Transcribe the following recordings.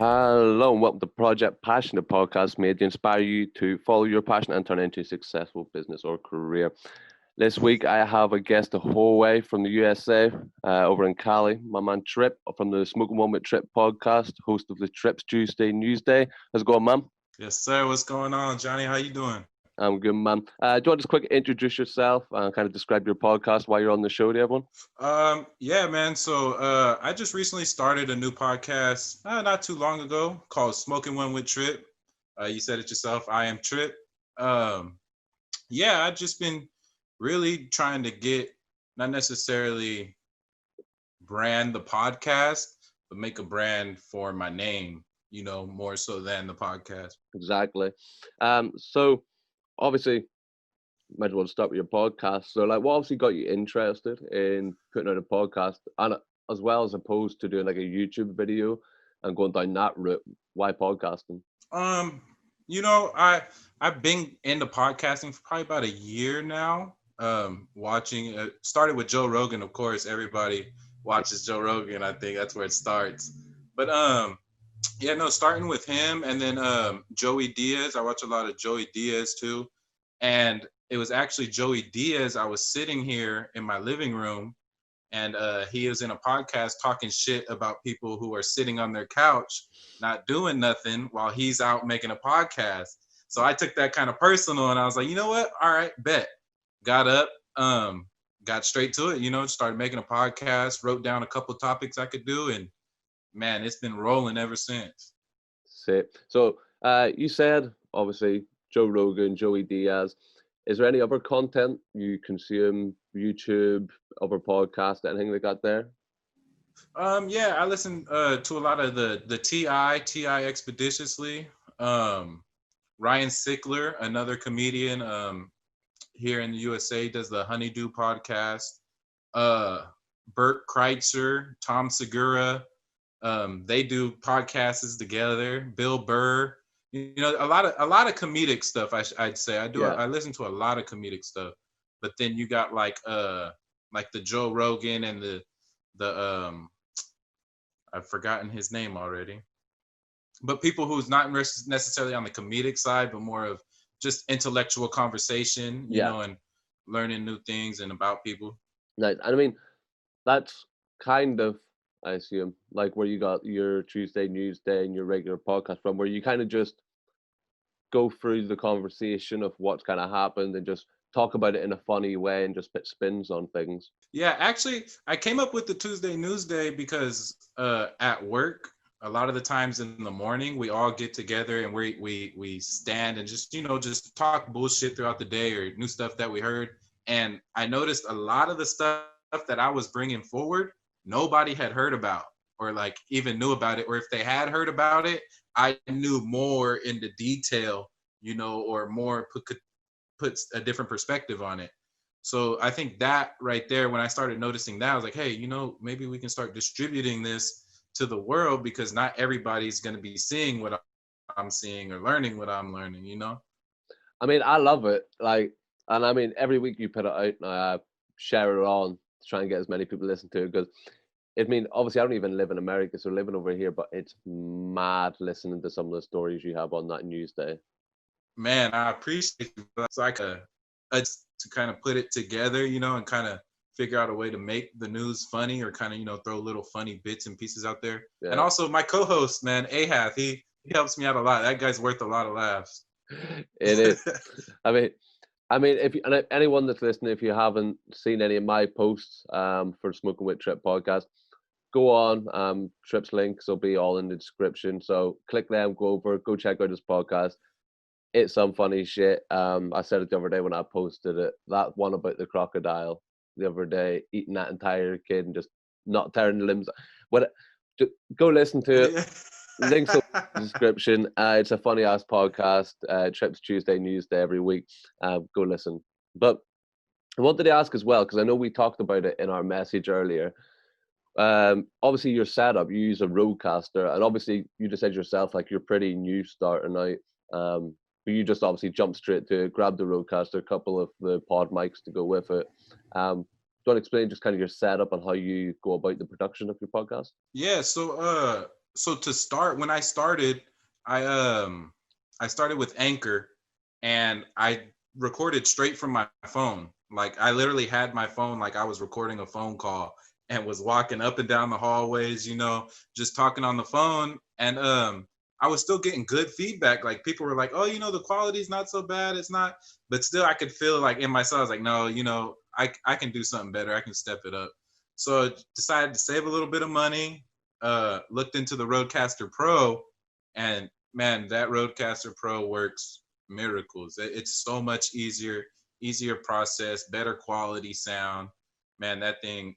Hello and welcome to Project Passion, the podcast made to inspire you to follow your passion and turn it into a successful business or career. This week I have a guest the whole way from the USA, over in Cali, my man Trip from the Smokin Wit Trip podcast, host of the Trips Tuesday Newsday. How's it going, man? Yes, sir. What's going on, Johnny? How you doing? I'm good, man. Do you want to just quick introduce yourself and kind of describe your podcast while you're on the show to everyone? Yeah, man. So I just recently started a new podcast not too long ago called Smokin Wit Trip. You said it yourself. I am Trip. Um, yeah, I've just been really trying to get not necessarily brand the podcast, but make a brand for my name, more so than the podcast. Exactly. So obviously might as well start with your podcast. So, like, what obviously got you interested in putting out a podcast, and as well as opposed to doing like a YouTube video and going down that route? Why podcasting? Um, I've been into podcasting for probably about a year now. Watching started with Joe Rogan, of course. Everybody watches Joe Rogan. I think that's where it starts. But yeah, no, starting with him and then Joey Diaz. I watch a lot of Joey Diaz too. And it was actually Joey Diaz. I was sitting here in my living room and he was in a podcast talking shit about people who are sitting on their couch not doing nothing while he's out making a podcast. So I took that kind of personal and I was like, you know what? All right, bet. Got up, got straight to it, started making a podcast, wrote down a couple topics I could do, and man, it's been rolling ever since. So, you said obviously Joe Rogan, Joey Diaz. Is there any other content you consume? YouTube, other podcasts, anything like that there? Yeah, I listen to a lot of the Ti Expeditiously. Ryan Sickler, another comedian here in the USA, does the Honeydew podcast. Bert Kreitzer, Tom Segura, they do podcasts together. Bill Burr, a lot of comedic stuff. I'd say I listen to a lot of comedic stuff. But then you got like the Joe Rogan and the I've forgotten his name already. But people who's not necessarily on the comedic side, but more of just intellectual conversation, and learning new things and about people. Nice. And I mean, that's kind of, I assume, like where you got your Tuesday Newsday and your regular podcast from, where you kind of just go through the conversation of what's kind of happened and just talk about it in a funny way and just put spins on things. Yeah, actually, I came up with the Tuesday Newsday because at work, a lot of the times in the morning, we all get together and we stand and just talk bullshit throughout the day or new stuff that we heard. And I noticed a lot of the stuff that I was bringing forward, nobody had heard about or like even knew about it. Or if they had heard about it, I knew more into detail, or more could put a different perspective on it. So I think that right there, when I started noticing that, I was like, hey, maybe we can start distributing this to the world because not everybody's going to be seeing what I'm seeing or learning what I'm learning, I mean, I love it. Like, and I mean, every week you put it out and I share it on to try and get as many people to listen to it because I mean, obviously, I don't even live in America, so living over here, but it's mad listening to some of the stories you have on that news day. Man, I appreciate you. It's like to kind of put it together, and kind of figure out a way to make the news funny or kind of, throw little funny bits and pieces out there. Yeah. And also my co-host, man, Ahath, he helps me out a lot. That guy's worth a lot of laughs. It is. I mean, if anyone that's listening, if you haven't seen any of my posts for Smokin Wit Trip podcast, go on. Trip's links will be all in the description. So click them, go over, go check out his podcast. It's some funny shit. I said it the other day when I posted it. That one about the crocodile the other day, eating that entire kid and just not tearing the limbs. Go listen to it. Links in the description. It's a funny ass podcast. Trips Tuesday Newsday every week. Go listen. But I wanted to ask as well because I know we talked about it in our message earlier. Obviously your setup, you use a Rodecaster, and obviously you just said yourself like you're pretty new starting out. But you just obviously jumped straight to it, grab the Rodecaster, a couple of the pod mics to go with it. Do you want to explain just kind of your setup and how you go about the production of your podcast? Yeah, so so to start, when I started, I I started with Anchor, and I recorded straight from my phone. Like I literally had my phone like I was recording a phone call and was walking up and down the hallways, just talking on the phone. And I was still getting good feedback. Like people were like, "Oh, the quality's not so bad. It's not," but still I could feel like in myself, I was like, "No, I can do something better. I can step it up." So I decided to save a little bit of money, looked into the Rodecaster Pro, and man, that Rodecaster Pro works miracles. It's so much easier process, better quality sound. Man, that thing.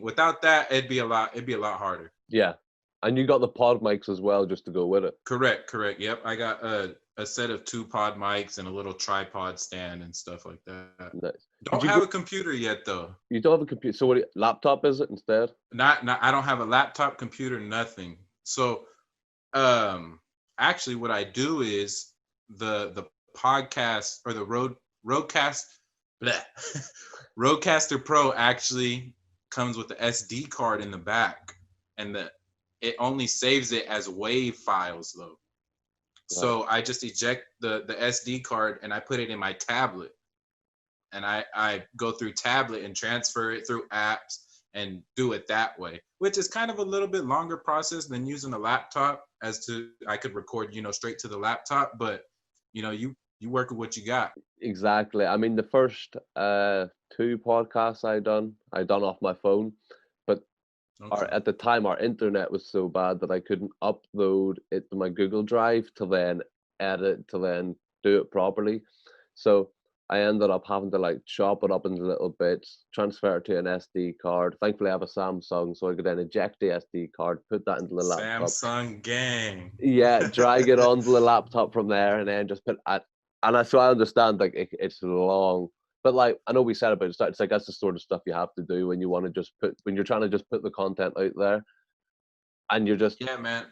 Without that, it'd be a lot harder. Yeah. And you got the pod mics as well, just to go with it. Correct. Yep, I got a set of 2 pod mics and a little tripod stand and stuff like that. Nice. Don't have a computer yet though. You don't have a computer, so what? Laptop is it instead? Not. I don't have a laptop, computer, nothing. So, actually, what I do is the podcast or the Roadcast, bleh, Rodecaster Pro actually comes with the SD card in the back, and it only saves it as WAV files though. So I just eject the SD card and I put it in my tablet, and I go through tablet and transfer it through apps and do it that way, which is kind of a little bit longer process than using a laptop. As to I could record, straight to the laptop, but you work with what you got. Exactly. I mean, the first 2 podcasts I done off my phone, but Okay. at the time our internet was so bad that I couldn't upload it to my Google Drive to then edit to then do it properly. So I ended up having to like chop it up into little bits, transfer it to an SD card. Thankfully, I have a Samsung, so I could then eject the SD card, put that into the laptop. Samsung gang. Yeah, drag it onto the laptop from there, and then just so I understand like it's long, but like I know we said about it, it's like that's the sort of stuff you have to do when you want to just when you're trying to just put the content out there, and you're just Yeah, man.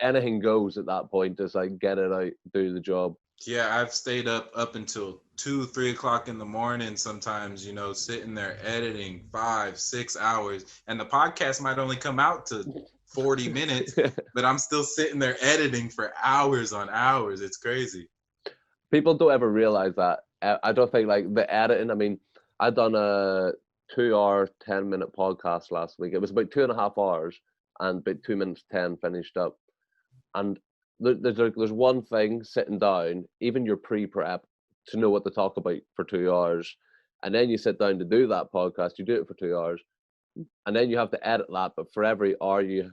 anything goes at that point. Just like get it out, do the job. Yeah, I've stayed up until 2, 3 o'clock in the morning sometimes, sitting there editing 5, 6 hours. And the podcast might only come out to 40 minutes, but I'm still sitting there editing for hours on hours. It's crazy. People don't ever realize that. I don't think like the editing. I mean, I done a 2 hour, 10-minute podcast last week. It was about 2.5 hours, and about 2 minutes 10 finished up. And there's one thing sitting down, even your pre-prep, to know what to talk about for 2 hours, and then you sit down to do that podcast. You do it for 2 hours, and then you have to edit that. But for every hour you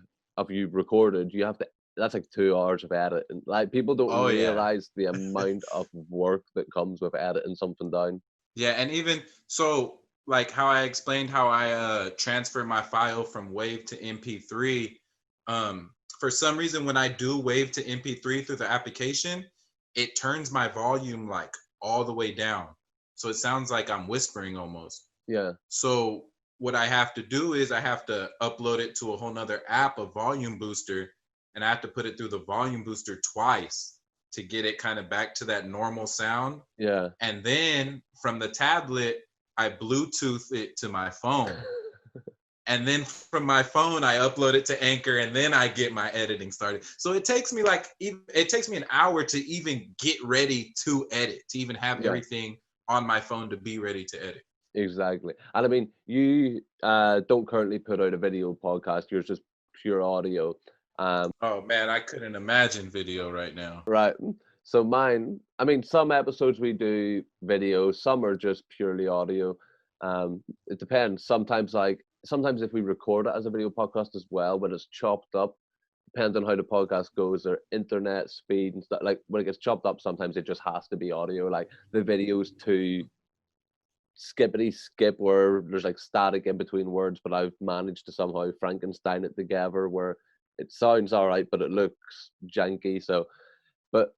recorded, you have to. That's like 2 hours of editing. Like people don't realize the amount of work that comes with editing something down. Yeah, and even so, like how I explained how I transfer my file from WAV to MP3. For some reason, when I do WAV to MP3 through the application, it turns my volume like all the way down, so it sounds like I'm whispering almost. Yeah. So what I have to do is I have to upload it to a whole nother app, a volume booster, and I have to put it through the volume booster twice to get it kind of back to that normal sound. Yeah. And then from the tablet, I Bluetooth it to my phone. And then from my phone, I upload it to Anchor, and then I get my editing started. So it takes me an hour to even get ready to edit, to even have everything on my phone to be ready to edit. Exactly. And I mean, you don't currently put out a video podcast. You're just pure audio. Oh man, I couldn't imagine video right now. Right. So mine, I mean, some episodes we do video, some are just purely audio. It depends. Sometimes if we record it as a video podcast as well, when it's chopped up, depends on how the podcast goes, their internet speed and stuff. Like when it gets chopped up, sometimes it just has to be audio. Like the video's too skippity skip where there's like static in between words, but I've managed to somehow Frankenstein it together where it sounds all right, but it looks janky. So, but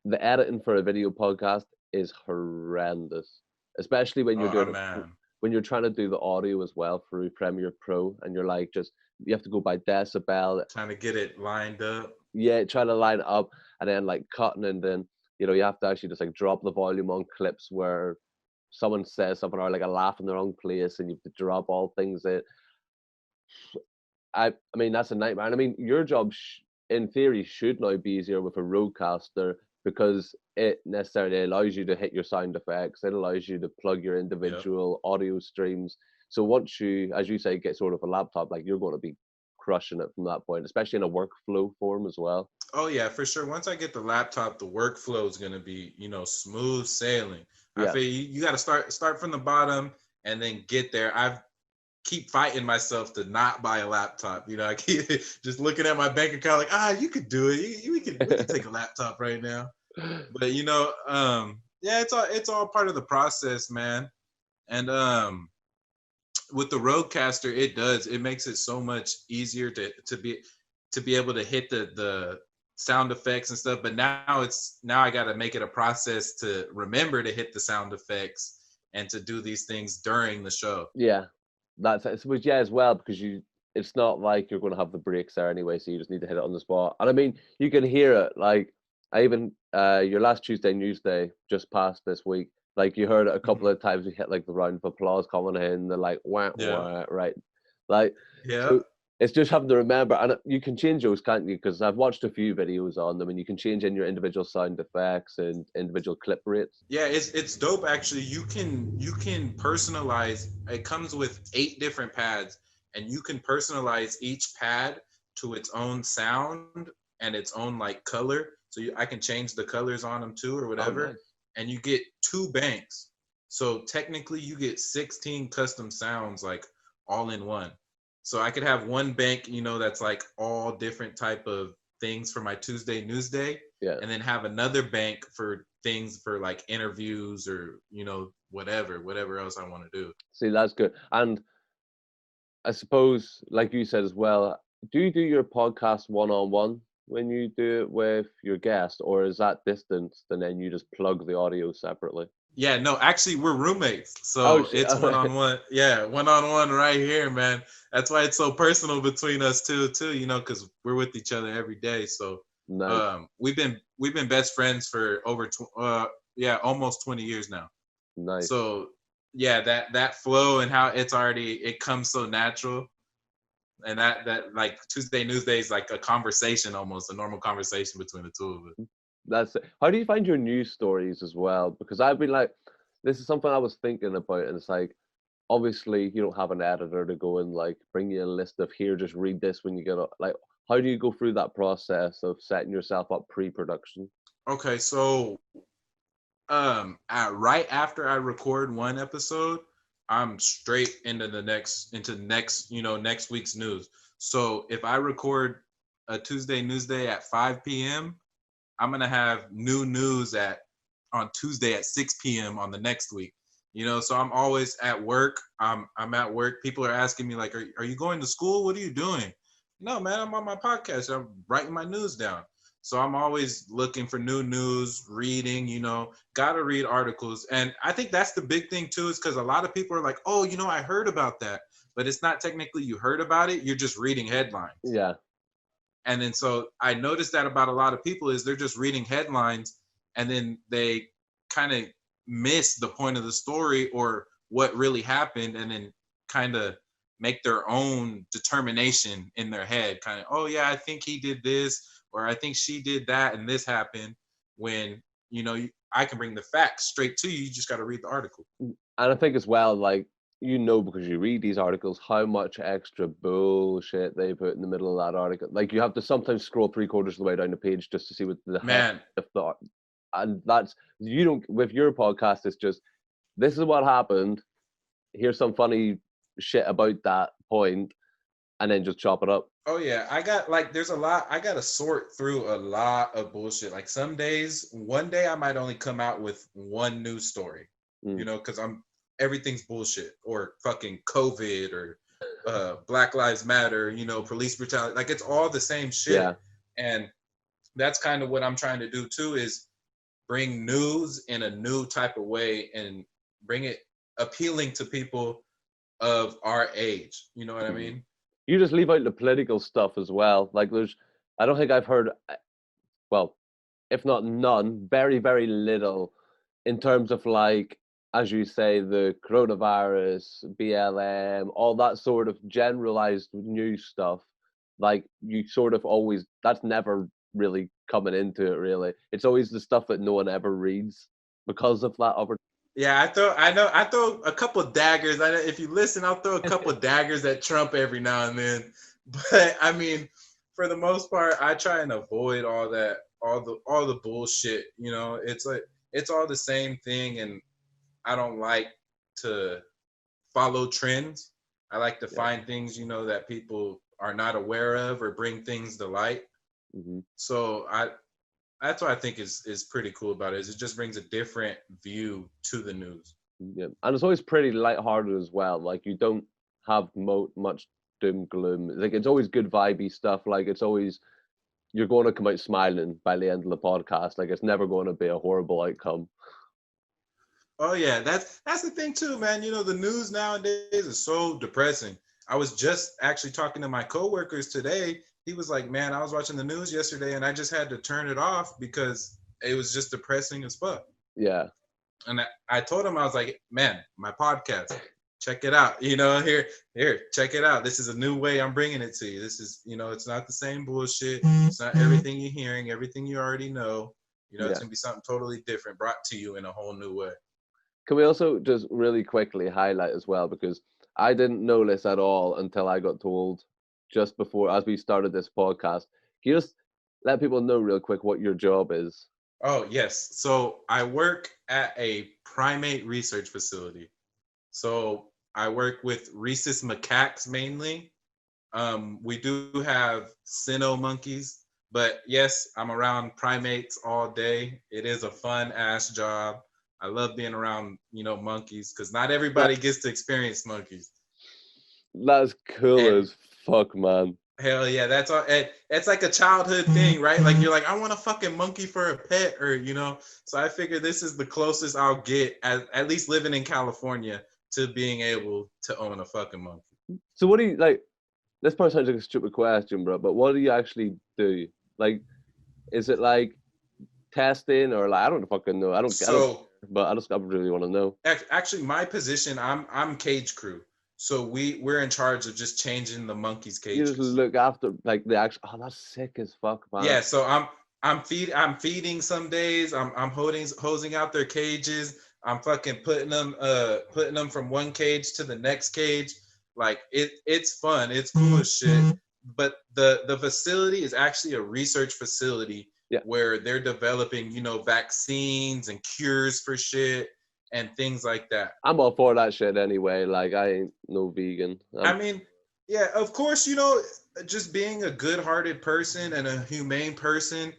the editing for a video podcast is horrendous, especially when you're doing when you're trying to do the audio as well through Premiere Pro, and you're like you have to go by decibel, trying to get it lined up. Yeah, trying to line it up, and then like cutting, and then you have to actually just like drop the volume on clips where someone says something or like a laugh in the wrong place, and you have to drop all things in. I mean that's a nightmare. And I mean your job in theory should now be easier with a roadcaster because it necessarily allows you to hit your sound effects. It allows you to plug your Yep. individual audio streams. So once you, as you say, get sort of a laptop, like you're going to be crushing it from that point, especially in a workflow form as well. Oh yeah, for sure. Once I get the laptop, the workflow is gonna be, smooth sailing. I Yeah. feel you got to start from the bottom and then get there. I keep fighting myself to not buy a laptop. I keep just looking at my bank account like, you could do it. We could take a laptop right now. But yeah, it's all part of the process, man. And with the Rodecaster, it makes it so much easier to be able to hit the sound effects and stuff. But now I got to make it a process to remember to hit the sound effects and to do these things during the show. Yeah, that's it. Which, yeah, as well, because it's not like you're going to have the breaks there anyway, so you just need to hit it on the spot. And I mean, you can hear it. Like, I even your last Tuesday Newsday just passed this week. Like, you heard it a couple of times. We hit like the round of applause coming in. They're like, wah, Yeah. wah, right? Like, Yeah. so it's just having to remember, and you can change those, can't you? Because I've watched a few videos on them, and you can change in your individual sound effects and individual clip rates. Yeah, it's dope actually. You can personalize. It comes with 8 different pads, and you can personalize each pad to its own sound and its own like color. So I can change the colors on them too or Oh, whatever. nice. And you get 2 banks. So technically you get 16 custom sounds like all in one. So I could have one bank, that's like all different type of things for my Tuesday Newsday, Yeah. and then have another bank for things for like interviews or whatever else I want to do. See, that's good. And I suppose, like you said as well, do you do your podcast one on one when you do it with your guest, or is that distanced and then you just plug the audio separately? Yeah, no, actually we're roommates, Oh so shit! it's one on one. Yeah, one on one right here, man. That's why it's so personal between us too, because we're with each other every day. So Nice, we've been best friends for almost 20 years now. nice. So yeah, that flow and how it comes so natural, and that like Tuesday Newsday is like a conversation, almost a normal conversation between the two of us. That's it. How do you find your news stories as well? Because I've been like, this is something I was thinking about, and it's like, obviously you don't have an editor to go and like bring you a list of here, just read this when you get up. Like, how do you go through that process of setting yourself up pre-production? Okay, so right after I record one episode, I'm straight into next week's news. So if I record a Tuesday Newsday at 5 p.m., I'm gonna have new news on Tuesday at 6 p.m. on the next week. So I'm always at work. I'm at work. People are asking me like, are you going to school? What are you doing? No, man, I'm on my podcast. I'm writing my news down. So I'm always looking for new news, reading, gotta read articles. And I think that's the big thing too, is because a lot of people are like, oh, I heard about that. But it's not technically you heard about it, you're just reading headlines. Yeah, And then so I noticed that about a lot of people is they're just reading headlines and then they kind of miss the point of the story or what really happened, and then kind of make their own determination in their head. Kind of, oh yeah, I think he did this, or I think she did that, and this happened. When I can bring the facts straight to you. You just got to read the article. and I think as well, like, because you read these articles, how much extra bullshit they put in the middle of that article. Like, you have to sometimes scroll 3/4 of the way down the page just to see what the heck Man, of the, and that's, you don't, with your podcast, it's just, this is what happened. Here's some funny shit about that point, and then just chop it up. oh yeah, I got like there's a lot. I got to sort through a lot of bullshit. Like some days, one day I might only come out with one news story, Mm. because everything's bullshit or fucking COVID or Black Lives Matter, police brutality. Like it's all the same shit. Yeah. And that's kind of what I'm trying to do too, is bring news in a new type of way and bring it appealing to people of our age. You know what I mean? You just leave out the political stuff as well. Like, I don't think I've heard, well, if not none, very, very little in terms of, like, as you say, the coronavirus, BLM, all that sort of generalized news stuff. like you sort of always, that's never really coming into it really. It's always the stuff that no one ever reads because of that opportunity. Yeah, I throw a couple of daggers. If you listen, I'll throw a couple of daggers at Trump every now and then. But I mean, for the most part, I try and avoid all that, all the bullshit. You know, it's like it's all the same thing, and I don't like to follow trends. I like to find things, you know, that people are not aware of or bring things to light. Mm-hmm. So that's what I think is pretty cool about it. Is it just brings a different view to the news. Yeah, and it's always pretty lighthearted as well. Like you don't have much doom gloom. Like it's always good vibey stuff. Like it's always, you're going to come out smiling by the end of the podcast. Like it's never going to be a horrible outcome. Oh yeah, that's the thing too, man. You know, the news nowadays is so depressing. I was just actually talking to my coworkers today. He was like, "Man, I was watching the news yesterday, and I just had to turn it off because it was just depressing as fuck." Yeah. And I told him, I was like, "Man, my podcast, check it out. You know, here, check it out. This is a new way I'm bringing it to you. This is, you know, it's not the same bullshit. It's not everything you're hearing, everything you already know. You know, it's gonna be something totally different, brought to you in a whole new way." Can we also just really quickly highlight as well, because I didn't know this at all until I got told just before, as we started this podcast. Can you just let people know real quick what your job is? Oh, yes. So I work at a primate research facility. So I work with rhesus macaques mainly. We do have cyno monkeys, but yes, I'm around primates all day. It is a fun ass job. I love being around, you know, monkeys because not everybody gets to experience monkeys. That's cool as fuck, man. Hell yeah, that's all. It's like a childhood thing, right? Like you're like, I want a fucking monkey for a pet, or you know. So I figure this is the closest I'll get, at least living in California, to being able to own a fucking monkey. So what do you like? This probably sounds like a stupid question, bro, but what do you actually do? Like, is it like testing or like I don't fucking know. I don't. But I really want to know. Actually, my position, I'm cage crew. So we're in charge of just changing the monkeys' cages. You just look after like the actual. Oh, that's sick as fuck, man. Yeah, so I'm feeding some days. I'm hosing out their cages. I'm fucking putting them from one cage to the next cage. Like it's fun. It's cool as shit. But the facility is actually a research facility where they're developing, you know, vaccines and cures for shit and things like that. I'm all for that shit anyway. Like I ain't no vegan. I mean, yeah, of course, you know, just being a good-hearted person and a humane person,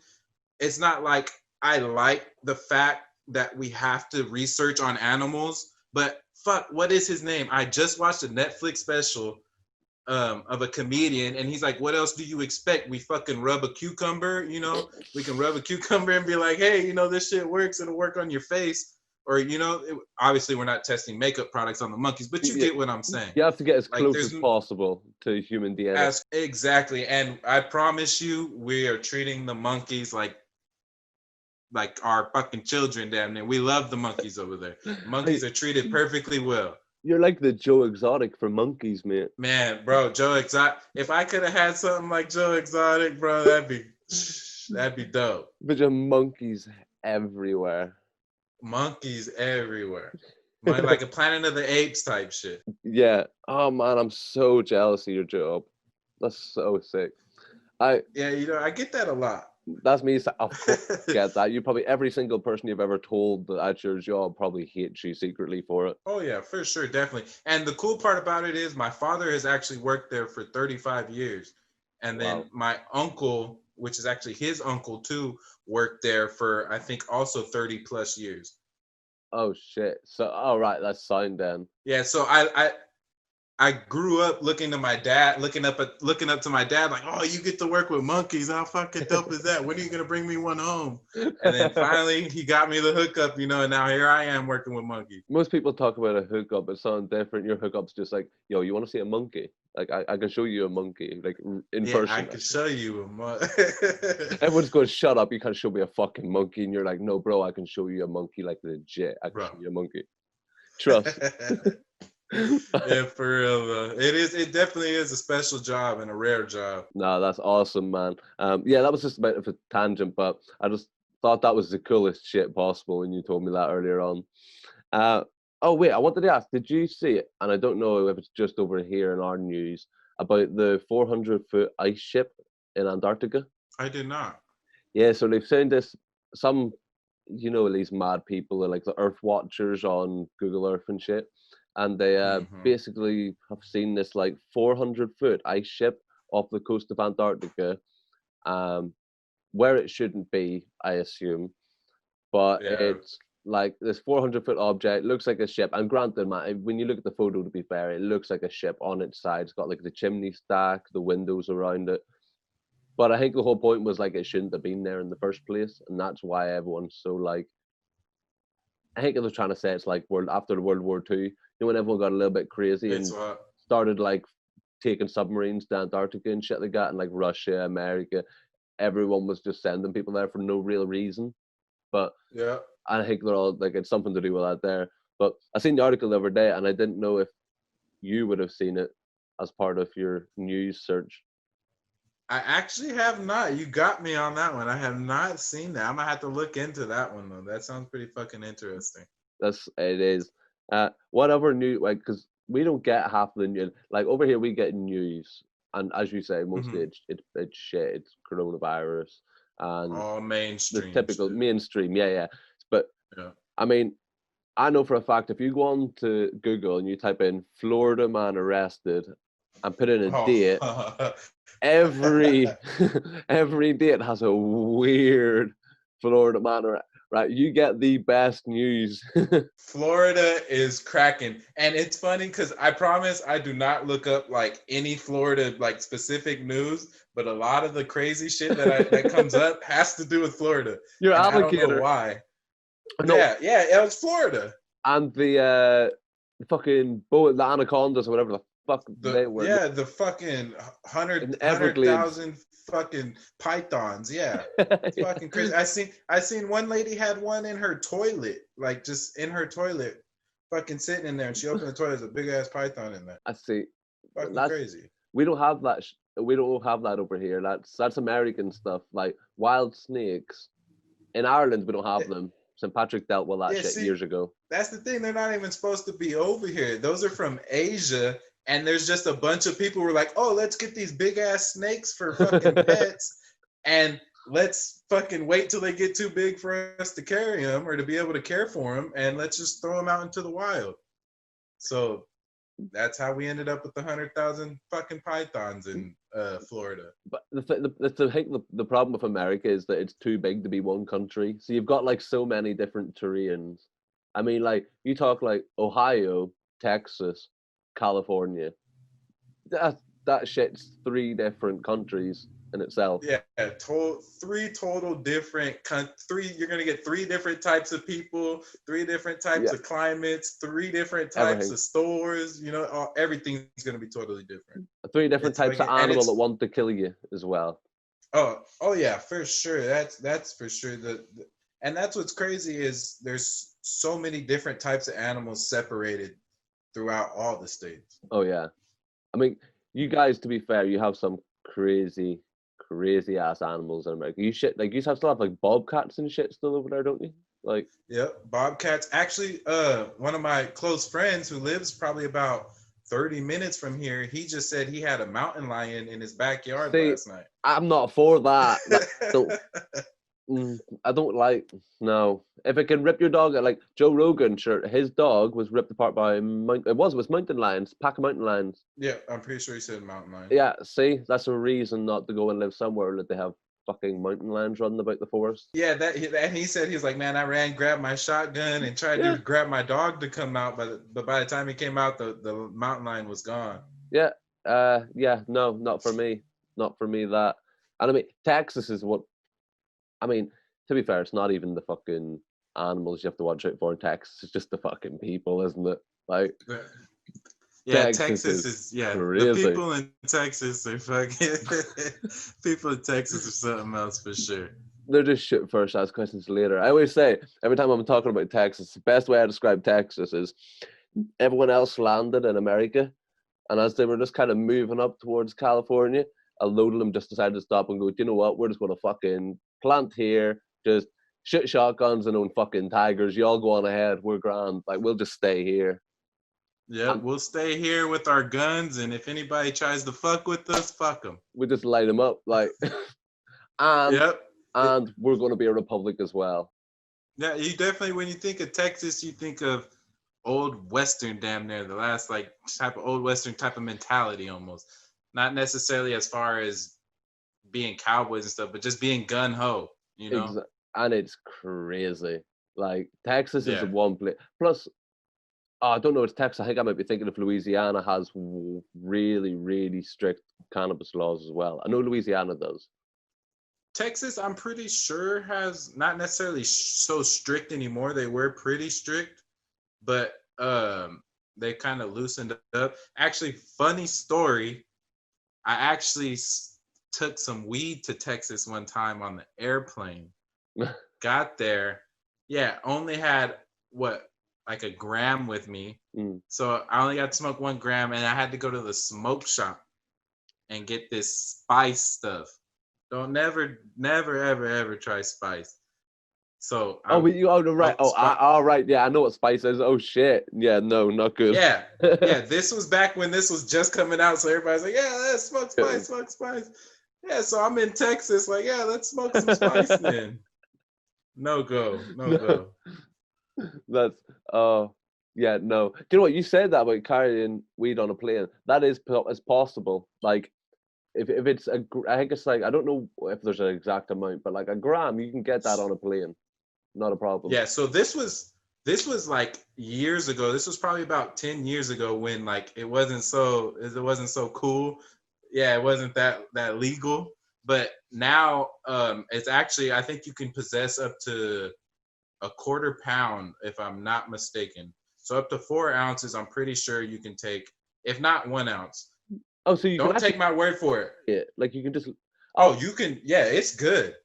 it's not like I like the fact that we have to research on animals, but fuck, what is his name? I just watched a Netflix special of a comedian, and he's like, what else do you expect? We fucking rub a cucumber, you know? We can rub a cucumber and be like, hey, you know, this shit works. It'll work on your face. Or, you know, obviously we're not testing makeup products on the monkeys, but you get what I'm saying. You have to get as close as possible to human DNA. Exactly. And I promise you, we are treating the monkeys like our fucking children, damn near. We love the monkeys over there. Monkeys are treated perfectly well. You're like the Joe Exotic for monkeys, mate. Man, bro, Joe Exotic. If I could have had something like Joe Exotic, bro, that'd be dope. But your monkeys everywhere. Monkeys everywhere. Like a Planet of the Apes type shit. Yeah. Oh man, I'm so jealous of your job. That's so sick. Yeah, you know, I get that a lot. That's me. Of course, get that. You probably every single person you've ever told that that's your job probably hates you secretly for it. Oh yeah, for sure, definitely. And the cool part about it is my father has actually worked there for 35 years, and then my uncle, which is actually his uncle too, worked there for I think also 30 plus years. Oh shit! So all right, that's signed then. Yeah, so I grew up looking up to my dad like, oh, you get to work with monkeys. How fucking dope is that? When are you gonna bring me one home? And then finally he got me the hookup, you know, and now here I am working with monkeys. Most people talk about a hookup, but something different. Your hookup's just like, yo, you want to see a monkey? Like I can show you a monkey, like in person. I can show you a monkey. Everyone's going, shut up, you can't show me a fucking monkey. And you're like, no, bro, I can show you a monkey, like legit. I can show you a monkey. Trust. Yeah, for real though. It definitely is a special job and a rare job. No, that's awesome, man. Yeah, that was just a bit of a tangent, but I just thought that was the coolest shit possible when you told me that earlier on. Uh, oh wait, I wanted to ask, did you see it? And I don't know if it's just over here in our news about the 400-foot ice ship in Antarctica. I did not. Yeah, so they've seen this some, these mad people are like the Earth Watchers on Google Earth and shit, and they Hmm. basically have seen this like 400-foot ice ship off the coast of Antarctica, um, where it shouldn't be, I assume, but Yeah. it's like this 400-foot object looks like a ship. And granted, man, when you look at the photo, to be fair, it looks like a ship on its side. It's got like the chimney stack, the windows around it. But I think the whole point was like it shouldn't have been there in the first place, and that's why everyone's so like. I think they're trying to say it's like after World War II, when everyone got a little bit crazy It's and what? started like taking submarines to Antarctica and shit like that, and like Russia, America, everyone was just sending people there for no real reason. But Yeah. I think they're all like it's something to do with that there. But I seen the article the other day, and I didn't know if you would have seen it as part of your news search. I actually have not. You got me on that one. I have not seen that. I'm gonna have to look into that one though. That sounds pretty fucking interesting. That's it is. What other news? Like, because we don't get half the news. Like over here, we get news, and as you say, mostly Hmm. it's shit. It's coronavirus and All the mainstream typical shit. mainstream. Yeah, yeah. But Yeah. I mean, I know for a fact if you go on to Google and you type in Florida man arrested and put in a date, Oh. every every date has a weird Florida man right? You get the best news. Florida is cracking. And it's funny because I promise I do not look up like any Florida like specific news, but a lot of the crazy shit that comes up has to do with Florida. Your And I don't know alligator. why. No, Yeah, it was Florida. and the fucking the anacondas or whatever the fuck they were The fucking in hundred Everglades. thousand fucking pythons. Yeah. It's fucking crazy. I seen one lady had one in her toilet, like just in her toilet, fucking sitting in there, and she opened the toilet, there's a big ass python in there. I see. Fucking That's crazy. we don't have that. We don't have that over here. That's American stuff. Like wild snakes in Ireland, we don't have them. St. Patrick dealt with that Yeah, shit see, years ago. that's the thing. They're not even supposed to be over here. Those are from Asia, and there's just a bunch of people who are like, oh, let's get these big ass snakes for fucking pets, and let's fucking wait till they get too big for us to carry them or to be able to care for them, and let's just throw them out into the wild. So that's how we ended up with the 100,000 fucking pythons in Florida. But I think the problem with America is that it's too big to be one country. So you've got like so many different terrains. I mean, like you talk like Ohio, Texas, California. That shit's three different countries in itself. Yeah, three total different three. You're gonna get three different types of people, three different types Yeah, of climates, three different types everything. of stores. Everything's gonna be totally different. Three different It's types of fucking and animal that it's want to kill you as well. oh yeah, for sure. That's for sure. And that's what's crazy is there's so many different types of animals separated throughout all the states. Oh yeah. I mean, you guys, to be fair, you have some crazy, crazy ass animals in America. You shit like you still have like bobcats and shit still over there, don't you? Like, Yep, bobcats. Actually, one of my close friends who lives probably about 30 minutes from here, he just said he had a mountain lion in his backyard see, last night. I'm not for that. Don't, I don't like. No, if it can rip your dog, like Joe Rogan, sure, his dog was ripped apart by it was mountain lions, pack of mountain lions. Yeah, I'm pretty sure he said mountain lion. Yeah, see, that's a reason not to go and live somewhere that they have fucking mountain lions running about the forest. Yeah, and he said he's like, man, I ran, grabbed my shotgun, and tried Yeah, to grab my dog to come out, but by the time he came out, the mountain lion was gone. yeah, yeah. No, not for me. Not for me. That, and I mean, Texas is what. I mean, to be fair, it's not even the fucking animals you have to watch out for in Texas. It's just the fucking people, isn't it? Like, Yeah, Texas Texas is is the crazy. people in Texas are fucking people in Texas are something else for sure. They're just shit first, ask questions later. I always say every time I'm talking about Texas, the best way I describe Texas is everyone else landed in America, and as they were just kind of moving up towards California, a load of them just decided to stop and go, "Do you know what? We're just going to fucking plant here, just shoot shotguns and own fucking tigers. Y'all go on ahead. We're grand. Like, we'll just stay here." Yep, we'll stay here with our guns, and if anybody tries to fuck with us, fuck them. We just light them up, like, and Yep. we're going to be a republic as well. Yeah, you definitely, when you think of Texas, you think of old Western, damn near the last like type of old Western type of mentality almost. Not necessarily as far as being cowboys and stuff, but just being gun ho, you know? And it's crazy. Like, Texas is the Yeah. one place. Plus, I don't know, it's Texas. I think I might be thinking of Louisiana has really, really strict cannabis laws as well. I know Louisiana does. Texas, I'm pretty sure, has not necessarily so strict anymore. They were pretty strict, but they kind of loosened up. Actually, funny story. I actually took some weed to Texas one time on the airplane. Got there, yeah, only had like a gram with me. So I only got to smoke 1 gram, and I had to go to the smoke shop and get this spice stuff. Don't never ever try spice. So but you right. Right. Yeah, I know what spice is. Oh shit. Yeah, no, not good. Yeah. This was back when this was just coming out, so everybody's like, "Yeah, let's smoke spice, smoke spice." Yeah, so I'm in Texas, like, "Yeah, let's smoke some spice then." No go. That's yeah, no. Do you know what you said that about carrying weed on a plane? That is possible. Like, if it's I think it's like, I don't know if there's an exact amount, but like a gram, you can get that on a plane, not a problem. Yeah, so this was like years ago. This was probably about 10 years ago when like it wasn't so cool. Yeah, it wasn't that legal. But now it's actually, I think you can possess up to a 1/4 pound, if I'm not mistaken. So up to 4 ounces, I'm pretty sure you can take, if not 1 ounce. Oh, so you don't take my word for it. Yeah, like you can just. Oh, you can. Yeah, it's good.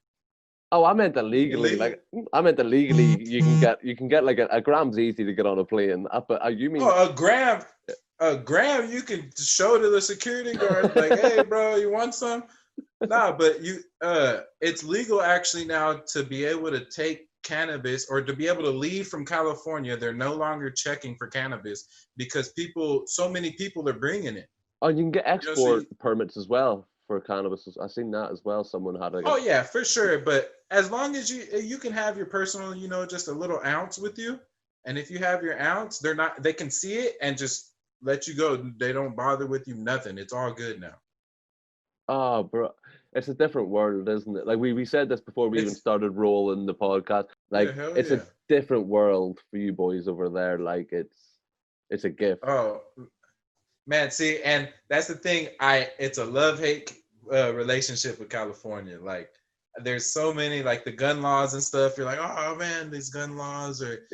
Oh, I meant that legally. Like, I meant that legally you can get like a gram's easy to get on a plane. But you mean? Oh, a gram. A gram you can show to the security guard, like, "Hey, bro, you want some?" Nah, but it's legal actually now to be able to take cannabis, or to be able to leave from California. They're no longer checking for cannabis because so many people are bringing it. Oh, you can get export permits as well for cannabis. I've seen that as well. Someone had Oh yeah, for sure. But as long as you can have your personal, just a little ounce with you, and if you have your ounce, they can see it and just let you go. They don't bother with you, nothing. It's all good now. Oh, bro, it's a different world, isn't it? Like, we said this before we even started rolling the podcast. Like, it's a different world for you boys over there. Like, it's a gift. Oh man, see, and that's the thing. It's a love-hate relationship with California. Like, there's so many, like, the gun laws and stuff. You're like, "Oh man, these gun laws," or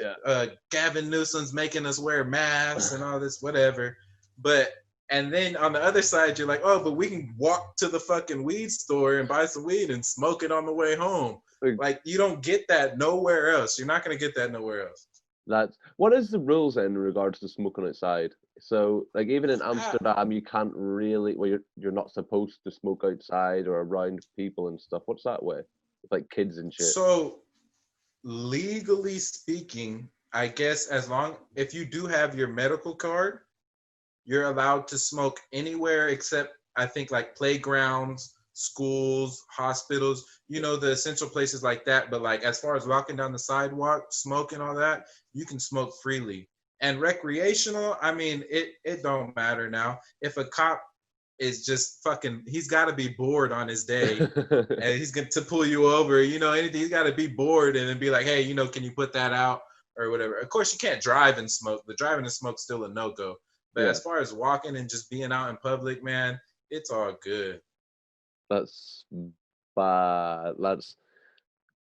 Gavin Newsom's making us wear masks and all this, whatever. And then on the other side, you're like, "Oh, but we can walk to the fucking weed store and buy some weed and smoke it on the way home." Like, you don't get that nowhere else. You're not gonna get that nowhere else. What is the rules in regards to smoking outside? So, like, even in Amsterdam, you can't really. Well, you're not supposed to smoke outside or around people and stuff. What's that way? Like kids and shit. So, legally speaking, I guess if you do have your medical card, you're allowed to smoke anywhere except, I think, like playgrounds, schools, hospitals, the essential places like that. But like, as far as walking down the sidewalk, smoking, all that, you can smoke freely. And recreational, I mean, it don't matter now. If a cop is just he's got to be bored on his day and he's going to pull you over, anything, he's got to be bored and then be like, "Hey, can you put that out?" or whatever. Of course, you can't drive and smoke. The driving and smoke's still a no-go. But as far as walking and just being out in public, man, it's all good. That's bad.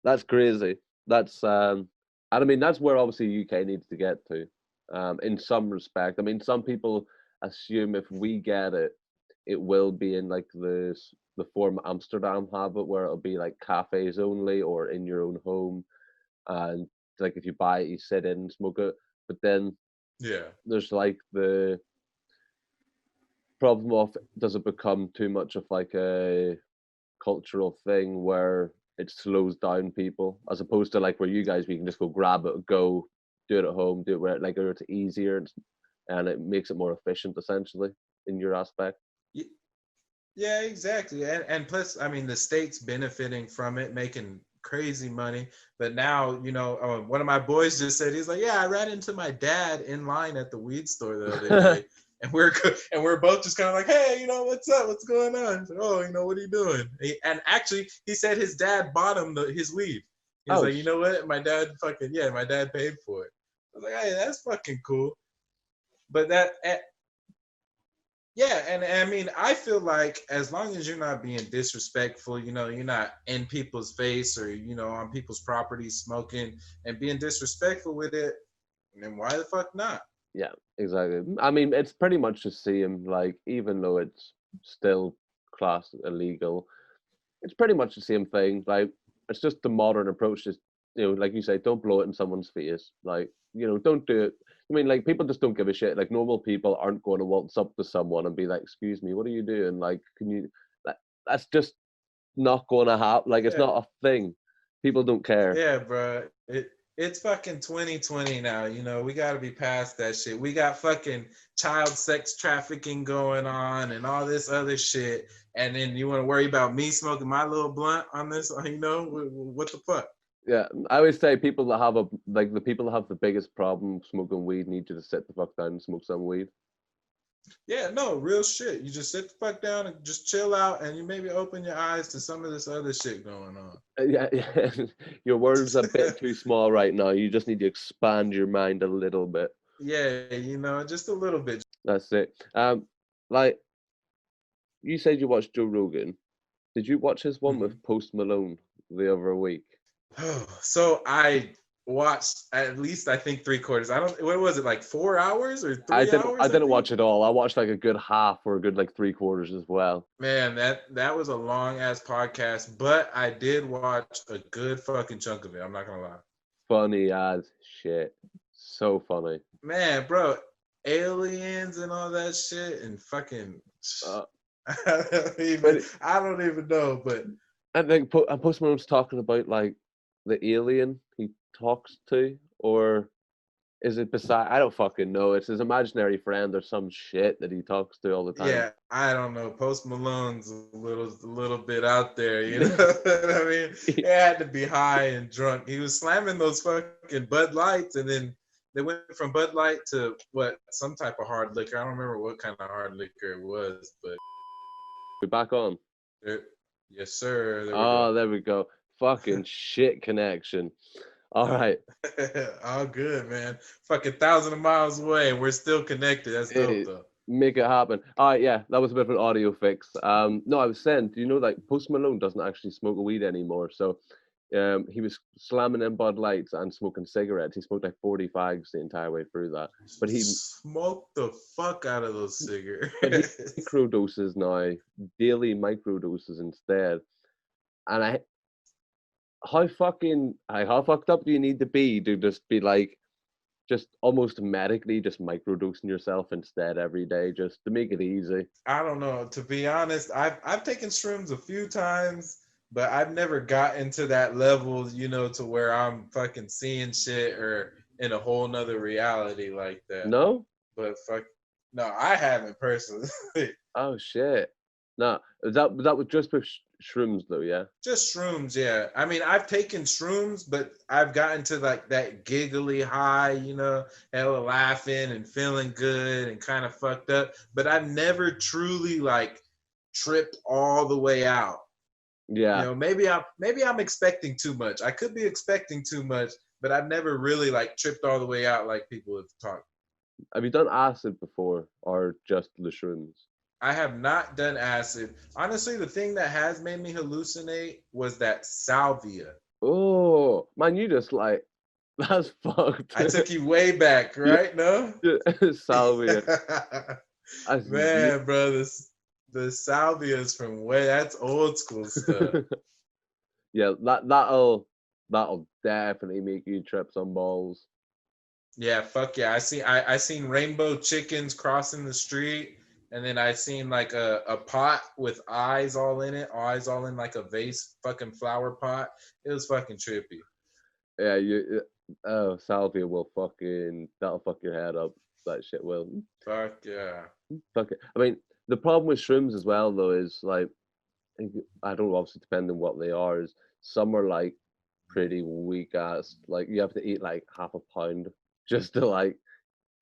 That's crazy. And I mean, that's where obviously UK needs to get to, in some respect. I mean, some people assume if we get it, it will be in like the form Amsterdam have it, where it'll be like cafes only or in your own home, and like if you buy it, you sit in and smoke it. But then Yeah. There's like the problem of, does it become too much of like a cultural thing where it slows down people, as opposed to like where you guys, we can just go grab it, go do it at home, do it where like where it's easier, and it makes it more efficient essentially in your aspect. Yeah, exactly. And plus, I mean, the state's benefiting from it, making crazy money. But now, one of my boys just said, he's like, yeah, I ran into my dad in line at the weed store the other day. And we're both just kind of like, hey, what's up? What's going on? Like, oh, what are you doing? And actually, he said his dad bought him his weed. He's Oh, like, you know what? My dad my dad paid for it. I was like, hey, that's fucking cool. But yeah, and I mean, I feel like as long as you're not being disrespectful, you're not in people's face or, on people's property smoking and being disrespectful with it, then why the fuck not? yeah, exactly. I mean, it's pretty much the same, like, even though it's still classed illegal, it's pretty much the same thing. Like, it's just the modern approach is, like you say, don't blow it in someone's face. Like, don't do it. I mean, like, people just don't give a shit. Like, normal people aren't going to waltz up to someone and be like, excuse me, what are you doing? Like, can you, like, that's just not going to happen. Like, it's Yeah, not a thing. People don't care. yeah, bro. It's fucking 2020 now. We got to be past that shit. We got fucking child sex trafficking going on and all this other shit. And then you want to worry about me smoking my little blunt on this? What the fuck? Yeah, I always say people that have the people that have the biggest problem smoking weed need you to sit the fuck down and smoke some weed. Yeah, no, real shit. You just sit the fuck down and just chill out, and you maybe open your eyes to some of this other shit going on. Yeah, your world's a bit too small right now. You just need to expand your mind a little bit. Yeah, just a little bit. That's it. Like you said, you watched Joe Rogan. Did you watch his one Mhm. with Post Malone the other week? So I watched at least I think 3/4. I don't. What was it, like 4 hours or I three didn't. I hours? I didn't think. watch it all. I watched like a good half or a good like 3/4 as well. Man, that was a long ass podcast, but I did watch a good fucking chunk of it. I'm not gonna lie. Funny as shit. So funny. Man, bro, aliens and all that shit and fucking. Uh, I don't even. but I don't even know, but. I think Post Malone's talking about like the alien he talks to, or is it beside? I don't fucking know. It's his imaginary friend or some shit that he talks to all the time. Yeah, I don't know. Post Malone's a little bit out there, you know what I mean? It had to be high and drunk. He was slamming those fucking Bud Lights, and then they went from Bud Light to some type of hard liquor. I don't remember what kind of hard liquor it was, but We're back on. yes, sir. There we go. Oh, there we go. Fucking shit connection. All right. All good, man. Fucking thousands of miles away, and we're still connected. That's dope, though. Make it happen. All right, yeah, that was a bit of an audio fix. No, I was saying, do you know, like Post Malone doesn't actually smoke weed anymore? So, he was slamming in Bud Lights and smoking cigarettes. He smoked like 45s the entire way through that. But he smoked the fuck out of those cigarettes. But he microdoses now, daily microdoses instead. And how fucked up do you need to be just be like, just almost medically just microdosing yourself instead every day just to make it easy? I don't know. To be honest, I've taken shrooms a few times, but I've never got into that level, to where I'm fucking seeing shit or in a whole nother reality like that. No? But fuck, no, I haven't personally. Oh shit. No, that was just with shrooms though, yeah? Just shrooms, yeah. I mean, I've taken shrooms, but I've gotten to like that giggly high, hella laughing and feeling good and kind of fucked up. But I've never truly like tripped all the way out. Yeah. Maybe I'm expecting too much. I could be expecting too much, but I've never really like tripped all the way out like people have talked. Have you done acid before or just the shrooms? I have not done acid. Honestly, the thing that has made me hallucinate was that salvia. Oh man, you just like, that's fucked. I took you way back, right? No? Salvia. Man, bro, the salvia is from that's old school stuff. Yeah, that'll definitely make you trip some balls. Yeah, fuck yeah. I seen rainbow chickens crossing the street, and then I seen like a pot with eyes all in it, eyes all in like a vase fucking flower pot. It was fucking trippy. Yeah, salvia will that'll fuck your head up. That shit will. Fuck yeah. Fuck it. I mean, the problem with shrooms as well though is like I don't know, obviously depending on what they are, is some are like pretty weak ass. Like you have to eat like half a pound just to like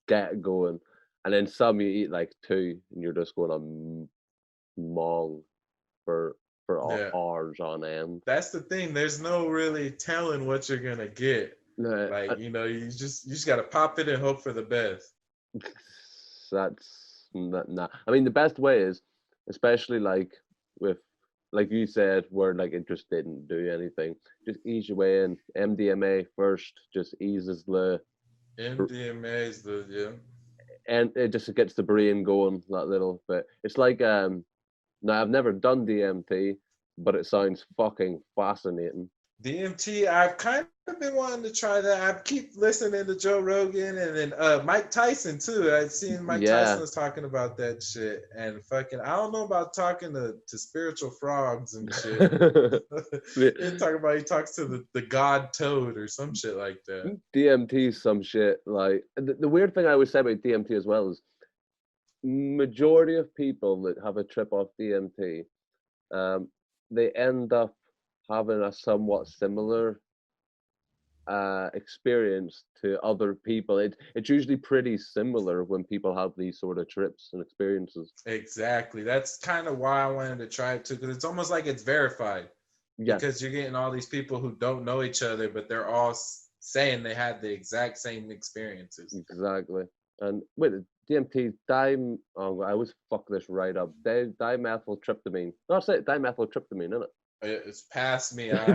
get going. And then some you eat like two and you're just going on mong for Yeah. hours on end. That's the thing. There's no really telling what you're gonna get. No, Like, you just gotta pop it and hope for the best. that's not. I mean, the best way is, especially like with, like you said, where like it just didn't do anything. Just ease your way in. MDMA first just eases the, MDMA is and it just gets the brain going that little bit. It's like now I've never done DMT, but it sounds fucking fascinating. DMT. I've kind of been wanting to try that. I keep listening to Joe Rogan and then Mike Tyson too. I've seen Mike Tyson Yeah. was talking about that shit, and fucking I don't know about talking to spiritual frogs and shit. He talks to the god toad or some shit like that. DMT is some shit. Like the weird thing I always say about DMT as well is majority of people that have a trip off DMT, they end up having a somewhat similar experience to other people. It's usually pretty similar when people have these sort of trips and experiences. Exactly. That's kind of why I wanted to try it too, because it's almost like it's verified. Yeah, Because you're getting all these people who don't know each other, but they're all saying they had the exact same experiences. exactly. And wait, DMT, oh, I always fuck this right up. Dimethyltryptamine. No, I say dimethyltryptamine, isn't it? It's past me. Yeah, I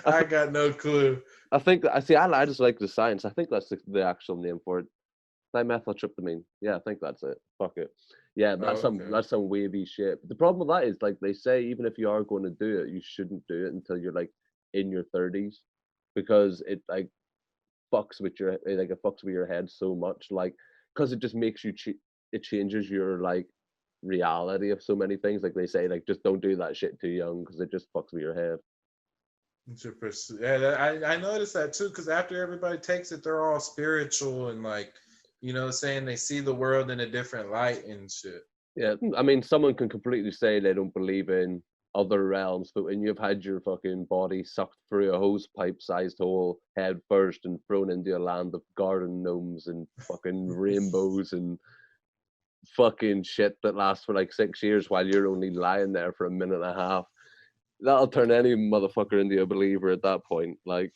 I got no clue. I think I see. I just like the science. I think that's the actual name for it. Dimethyltryptamine. Yeah, I think that's it. Fuck it. Yeah, Oh, okay. that's some wavy shit. The problem with that is like they say even if you are going to do it, you shouldn't do it until you're like in your 30s because it like it fucks with your head so much, like because it just makes you it changes your like reality of so many things. Like they say, like just don't do that shit too young because it just fucks with your head. Yeah, I noticed that too, because after everybody takes it, they're all spiritual and like, saying they see the world in a different light and shit. Yeah, I mean, someone can completely say they don't believe in other realms, but when you've had your fucking body sucked through a hose pipe sized hole head first and thrown into a land of garden gnomes and fucking rainbows and fucking shit that lasts for like 6 years while you're only lying there for a minute and a half, that'll turn any motherfucker into a believer at that point. Like,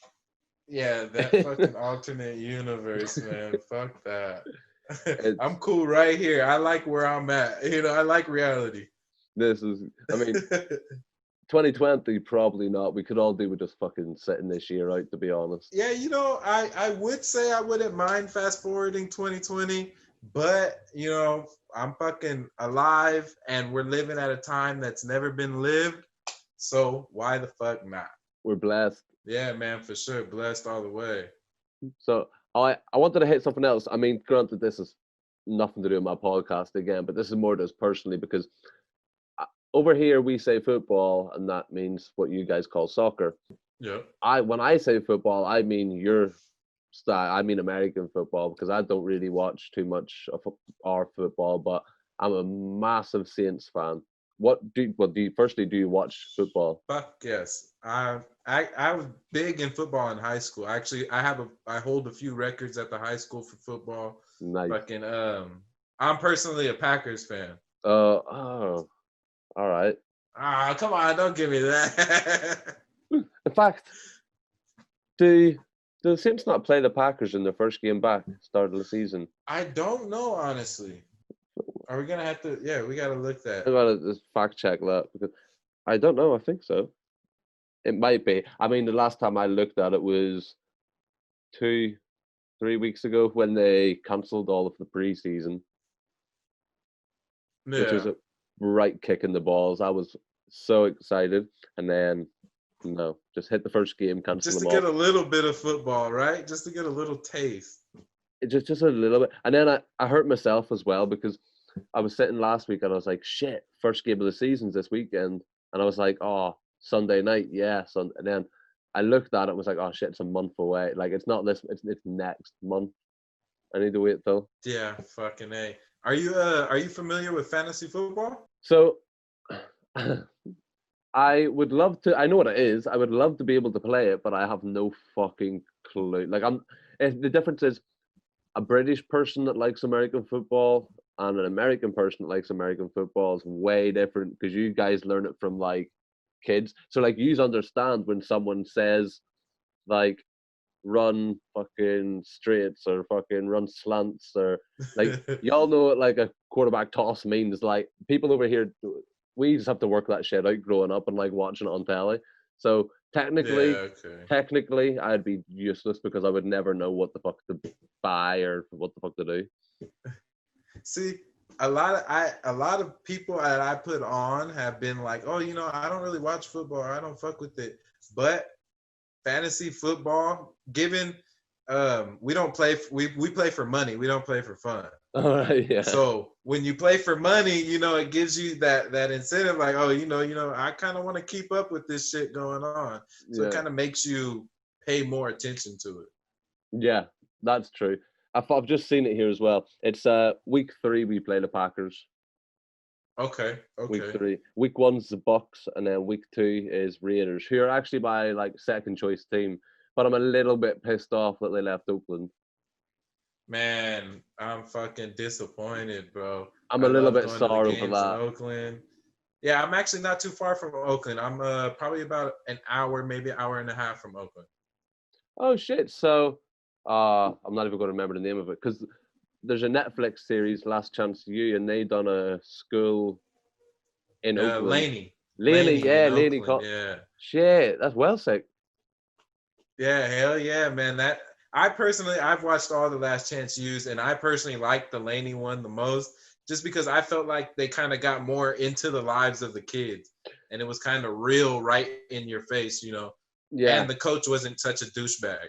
Yeah, that fucking alternate universe, man. Fuck that. I'm it's cool right here. I like where I'm at. I like reality. this is, I mean, 2020 probably not. We could all do with just fucking sitting this year out, to be honest. Yeah, I would say I wouldn't mind fast forwarding 2020, but I'm fucking alive and we're living at a time that's never been lived. So why the fuck not? We're blessed. Yeah, man, for sure. Blessed all the way. So I wanted to hit something else. I mean, granted, this is nothing to do with my podcast again, but this is more just personally because over here we say football, and that means what you guys call soccer. Yeah. When I say football, I mean your style. I mean American football because I don't really watch too much of our football, but I'm a massive Saints fan. Firstly, do you watch football? Fuck yes. I was big in football in high school. Actually, I hold a few records at the high school for football. Nice. Fucking I'm personally a Packers fan. Oh, all right. Ah, come on, don't give me that. In fact, do the Saints not play the Packers in their first game back, start of the season? I don't know, honestly. Are we gonna have to? Yeah, we gotta look that. I'm gonna just fact check that because I don't know. I think so. It might be. I mean, the last time I looked at it was 3 weeks ago when they cancelled all of the preseason, which was Yeah. a right kick in the balls. I was so excited, and then No, just hit the first game, cancel Just to them get off. a little bit of football, right? Just to get a little taste. Just a little bit. And then I hurt myself as well because I was sitting last week and I was like, shit, first game of the season's this weekend. And I was like, oh, Sunday night, yeah. And then I looked at it and was like, oh shit, it's a month away. Like it's not this, it's next month. I need to wait till. Yeah, fucking A. Are you familiar with fantasy football? So I would love to. I know what it is. I would love to be able to play it, but I have no fucking clue. Like the difference is a British person that likes American football and an American person that likes American football is way different because you guys learn it from like kids. So like you understand when someone says like run fucking straights or fucking run slants or like y'all know what like a quarterback toss means. Like people over here, we just have to work that shit out growing up and like watching it on telly. So technically, I'd be useless because I would never know what the fuck to buy or what the fuck to do. See, a lot of people that I put on have been like, oh, I don't really watch football. I don't fuck with it. But fantasy football, given we don't play, we play for money. We don't play for fun. All right, yeah. So when you play for money, it gives you that incentive, like, oh, I kind of want to keep up with this shit going on. So it kind of makes you pay more attention to it. Yeah, that's true. I've just seen it here as well. It's week 3 we play the Packers. Okay. Week 3. Week 1's the Bucks, and then week 2 is Raiders, who are actually my like second choice team. But I'm a little bit pissed off that they left Oakland. Man, I'm fucking disappointed, bro. I'm a little bit sorry for that. Oakland. Yeah, I'm actually not too far from Oakland. I'm probably about an hour, maybe an hour and a half from Oakland. Oh shit! So, I'm not even going to remember the name of it because there's a Netflix series, Last Chance You, and they done a school in Oakland. Laney, Laney. Oakland, yeah. Shit, that's well sick. Yeah, hell yeah, man. I've watched all the Last Chance U's, and I personally like the Laney one the most, just because I felt like they kind of got more into the lives of the kids, and it was kind of real, right in your face, Yeah. And the coach wasn't such a douchebag.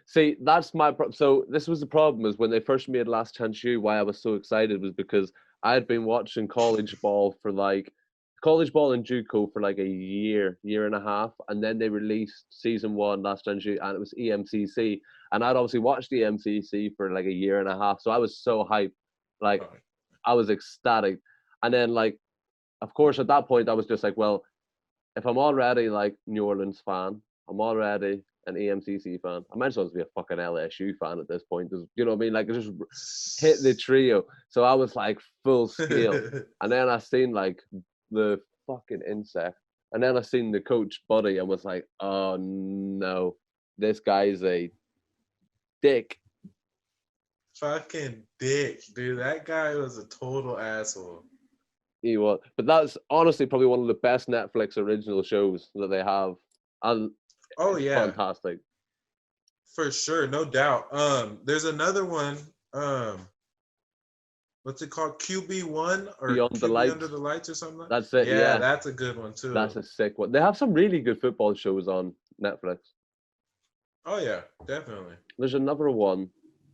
See, that's my problem. So this was the problem, is when they first made Last Chance U, why I was so excited was because I had been watching college ball in JUCO for like a year and a half, and then they released season 1 Last Chance U, and it was EMCC, and I'd obviously watched EMCC for like a year and a half, so I was so hyped, like I was ecstatic, and then like, of course, at that point I was just like, well, if I'm already like New Orleans fan, I'm already an EMCC fan, I might as well be a fucking LSU fan at this point. You know what I mean? Like, it just hit the trio. So I was like full scale. And then I seen like the fucking insect. And then I seen the coach Buddy and was like, oh no, this guy's a dick. Fucking dick, dude. That guy was a total asshole. He was. But that's honestly probably one of the best Netflix original shows that they have. And oh yeah, fantastic. For sure, no doubt. There's another one. What's it called? QB1 or Beyond QB the Lights. Under the Lights or something? That's it. Yeah, that's a good one too. That's a sick one. They have some really good football shows on Netflix. Oh yeah, definitely. There's another one.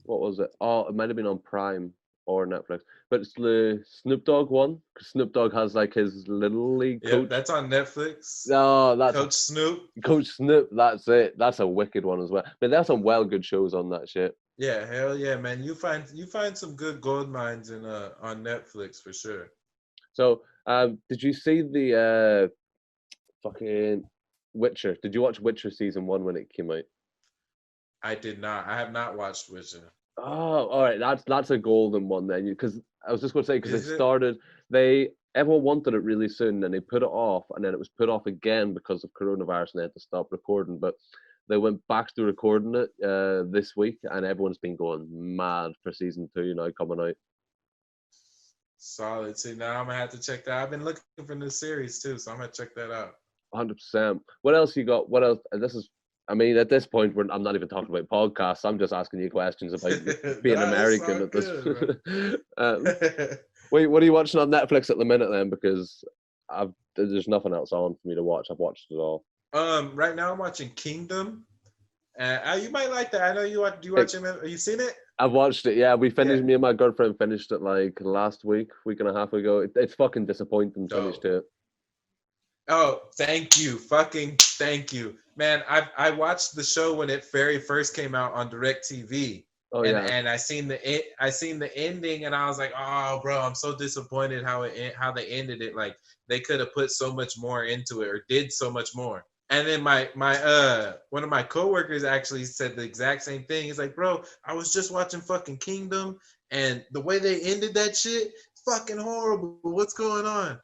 What was it? Oh, it might have been on Prime or Netflix, but it's the Snoop Dogg one. Because Snoop Dogg has like his little league coach. Yeah, that's on Netflix. No, that's Coach Snoop. Coach Snoop. That's it. That's a wicked one as well. But there's some well good shows on that shit. Yeah, hell yeah, man. You find some good gold mines in on Netflix for sure. So, did you see the fucking Witcher? Did you watch Witcher season 1 when it came out? I did not. I have not watched Witcher. Oh, all right. That's a golden one then. Because I was just going to say, because everyone wanted it really soon, and they put it off, and then it was put off again because of coronavirus, and they had to stop recording. But they went back to recording it this week, and everyone's been going mad for season 2 now coming out. Solid. See, now I'm gonna have to check that. I've been looking for new series too, so I'm gonna check that out. 100%. What else you got? What else? I mean, at this point, I'm not even talking about podcasts. I'm just asking you questions about being American at this. Wait, what are you watching on Netflix at the minute then? Because there's nothing else on for me to watch. I've watched it all. Right now I'm watching Kingdom. You might like that. I know you watch. Do you Like, watch it? Have you seen it? I've watched it. Yeah, we finished. Yeah. Me and my girlfriend finished it like last week and a half ago. It's fucking disappointing finish Dope. to it. Oh, thank you. Fucking thank you. Man, I watched the show when it very first came out on DirecTV. Oh And yeah, and I seen the ending and I was like, "Oh, bro, I'm so disappointed how they ended it. Like they could have put so much more into it or did so much more." And then my one of my coworkers actually said the exact same thing. He's like, "Bro, I was just watching fucking Kingdom and the way they ended that shit, fucking horrible. What's going on?"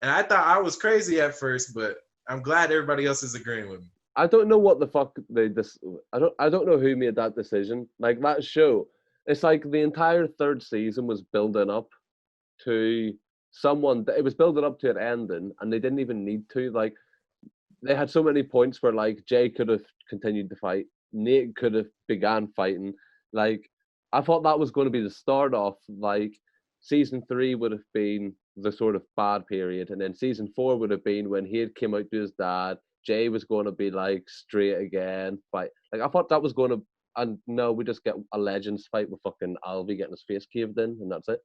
And I thought I was crazy at first, but I'm glad everybody else is agreeing with me. I don't know what the fuck they this. I don't know who made that decision. Like that show, it's like the entire third season was building up to someone. It was building up to an ending, and they didn't even need to. Like they had so many points where like Jay could have continued to fight, Nate could have began fighting. Like I thought that was going to be the start off. Like season 3 would have been the sort of bad period, and then season 4 would have been when he had came out to his dad. Jay was going to be like straight again, fight. Like I thought that was going to, and no, we just get a legends fight with fucking Alvy getting his face caved in, and that's it.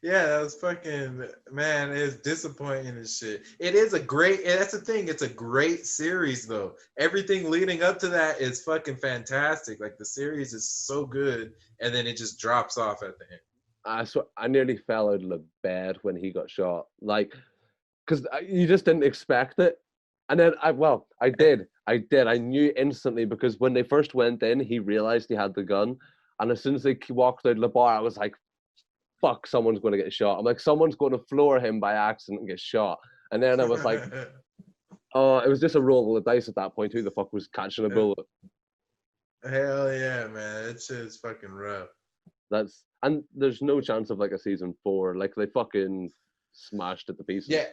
Yeah, that was fucking man. It's disappointing and shit. It is a great. And that's the thing. It's a great series though. Everything leading up to that is fucking fantastic. Like the series is so good, and then it just drops off at the end. I swear, I nearly fell out of the bed when he got shot. Like because you just didn't expect it. And then I did. I knew instantly because when they first went in, he realized he had the gun. And as soon as they walked out of the bar, I was like, fuck, someone's going to get shot. I'm like, someone's going to floor him by accident and get shot. And then I was like, oh, it was just a roll of the dice at that point. Who the fuck was catching a bullet? Hell yeah, man. That shit is fucking rough. And there's no chance of like a season 4. Like they fucking smashed it to pieces. Yeah,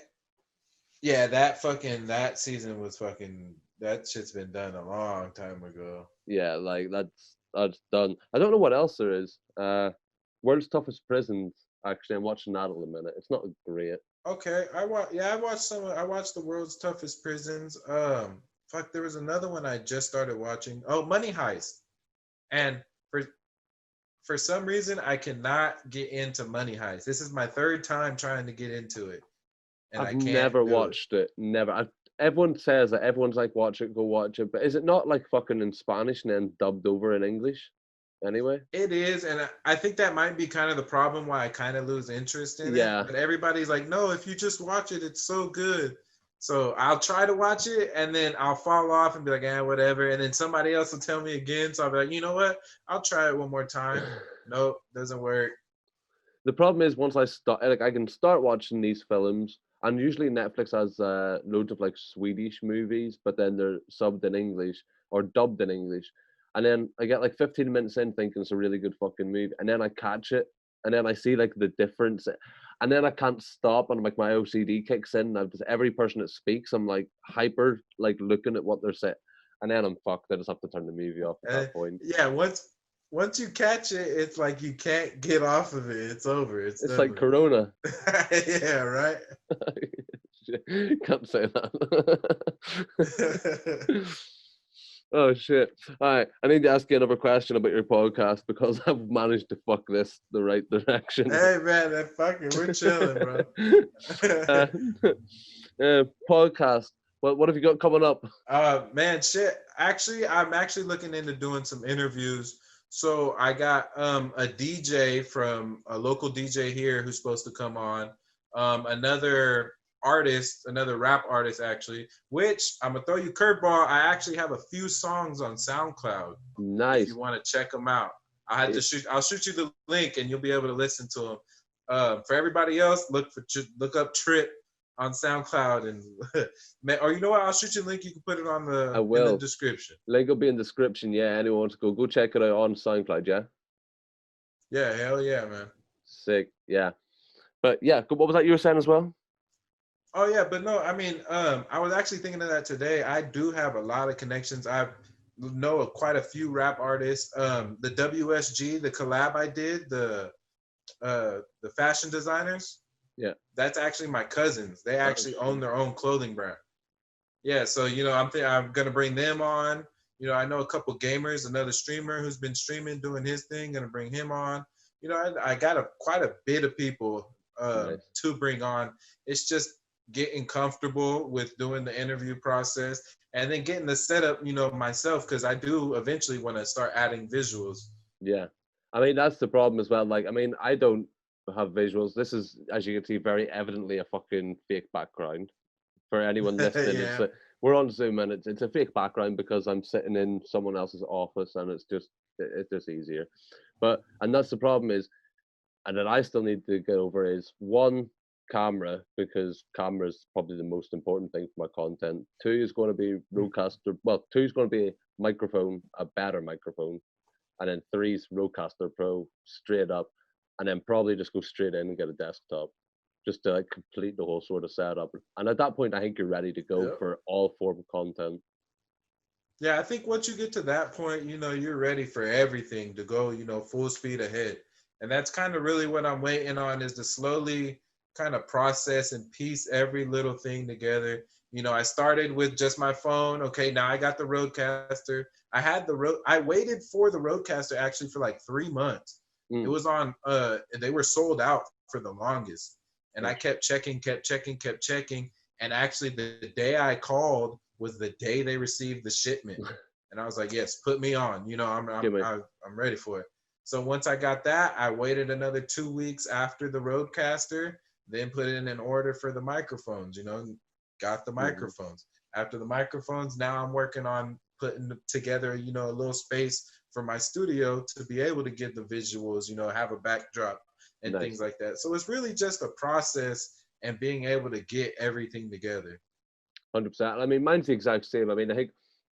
yeah. That season was fucking. That shit's been done a long time ago. Yeah, like that's done. I don't know what else there is. World's Toughest Prisons. Actually, I'm watching that at the minute. It's not great. Okay, I watched some. I watched the world's toughest prisons. Fuck, there was another one I just started watching. Oh, Money Heist, and for some reason I cannot get into Money Heist. This is my third time trying to get into it, and I've I can't never do it. watched it. Never. Everyone says that. Everyone's like, watch it, go watch it. But is it not like fucking in Spanish and then dubbed over in English? Anyway. It is, and I think that might be kind of the problem why I kind of lose interest in it. Yeah. But everybody's like, no, if you just watch it, it's so good. So I'll try to watch it, and then I'll fall off and be like, whatever. And then somebody else will tell me again. So I'll be like, you know what? I'll try it one more time. Nope, doesn't work. The problem is once I start, like, I can start watching these films, and usually Netflix has loads of like Swedish movies, but then they're subbed in English or dubbed in English, and then I get like 15 minutes in thinking it's a really good fucking movie, and then I catch it, and then I see like the difference, and then I can't stop, and like my OCD kicks in, and I've just every person that speaks, I'm like hyper like looking at what they're saying, and then I'm fucked. I just have to turn the movie off at that point. Yeah, once you catch it, it's like you can't get off of it. It's over. It's It's done like Corona. Yeah, right. Can't say that. Oh shit! All right, I need to ask you another question about your podcast because I've managed to fuck this the right direction. Hey man, that fucking we're chilling, bro. Podcast. What have you got coming up? Man, shit. Actually, I'm actually looking into doing some interviews. So I got a DJ from a local DJ here who's supposed to come on. Another artist, another rap artist actually, which I'm gonna throw you curveball. I actually have a few songs on SoundCloud. Nice. If you want to check them out. I'll shoot you the link and you'll be able to listen to them. For everybody else, look up Trip on SoundCloud and or you know what? I'll shoot you a link. You can put it on in the description. Link will be in the description. Yeah, anyone wants to go check it out on SoundCloud. Yeah. Yeah, hell yeah, man. Sick. Yeah. But yeah, what was that you were saying as well? Oh yeah, but no, I mean, I was actually thinking of that today. I do have a lot of connections. I know quite a few rap artists. The WSG, the collab I did, the fashion designers. Yeah, that's actually my cousins. They actually own their own clothing brand. Yeah, so I'm gonna bring them on. I know a couple gamers, another streamer who's been streaming, doing his thing. Gonna bring him on. I got quite a bit of people Nice. to bring on. It's just getting comfortable with doing the interview process and then getting the setup, myself, because I do eventually want to start adding visuals. Yeah. I mean, that's the problem as well. Like, I mean, I don't have visuals. This is, as you can see, very evidently a fucking fake background. For anyone listening, Yeah. we're on Zoom and it's a fake background because I'm sitting in someone else's office and it's just easier. And that's the problem is, and that I still need to get over is one, camera, because camera is probably the most important thing for my content. Two is going to be Rodecaster. Well, two is going to be a microphone, a better microphone, and then three's Rodecaster Pro straight up, and then probably just go straight in and get a desktop, just to like complete the whole sort of setup. And at that point, I think you're ready to go Yep. for all form of content. Yeah, I think once you get to that point, you're ready for everything to go, full speed ahead. And that's kind of really what I'm waiting on, is to slowly kind of process and piece every little thing together. I started with just my phone. Okay, now I got the Rodecaster. I waited for the Rodecaster actually for like 3 months. It Mm. was on they were sold out for the longest. And I Gosh. kept checking, kept checking, kept checking. And actually the day I called was the day they received the shipment. And I was like, yes, put me on. Give me. I'm ready for it. So once I got that, I waited another 2 weeks after the Rodecaster, then put in an order for the microphones, got the Mhm. microphones. After the microphones, now I'm working on putting together, a little space for my studio to be able to get the visuals, have a backdrop and Nice. things like that. So it's really just a process and being able to get everything together. 100%. I mean, mine's the exact same. I mean, I think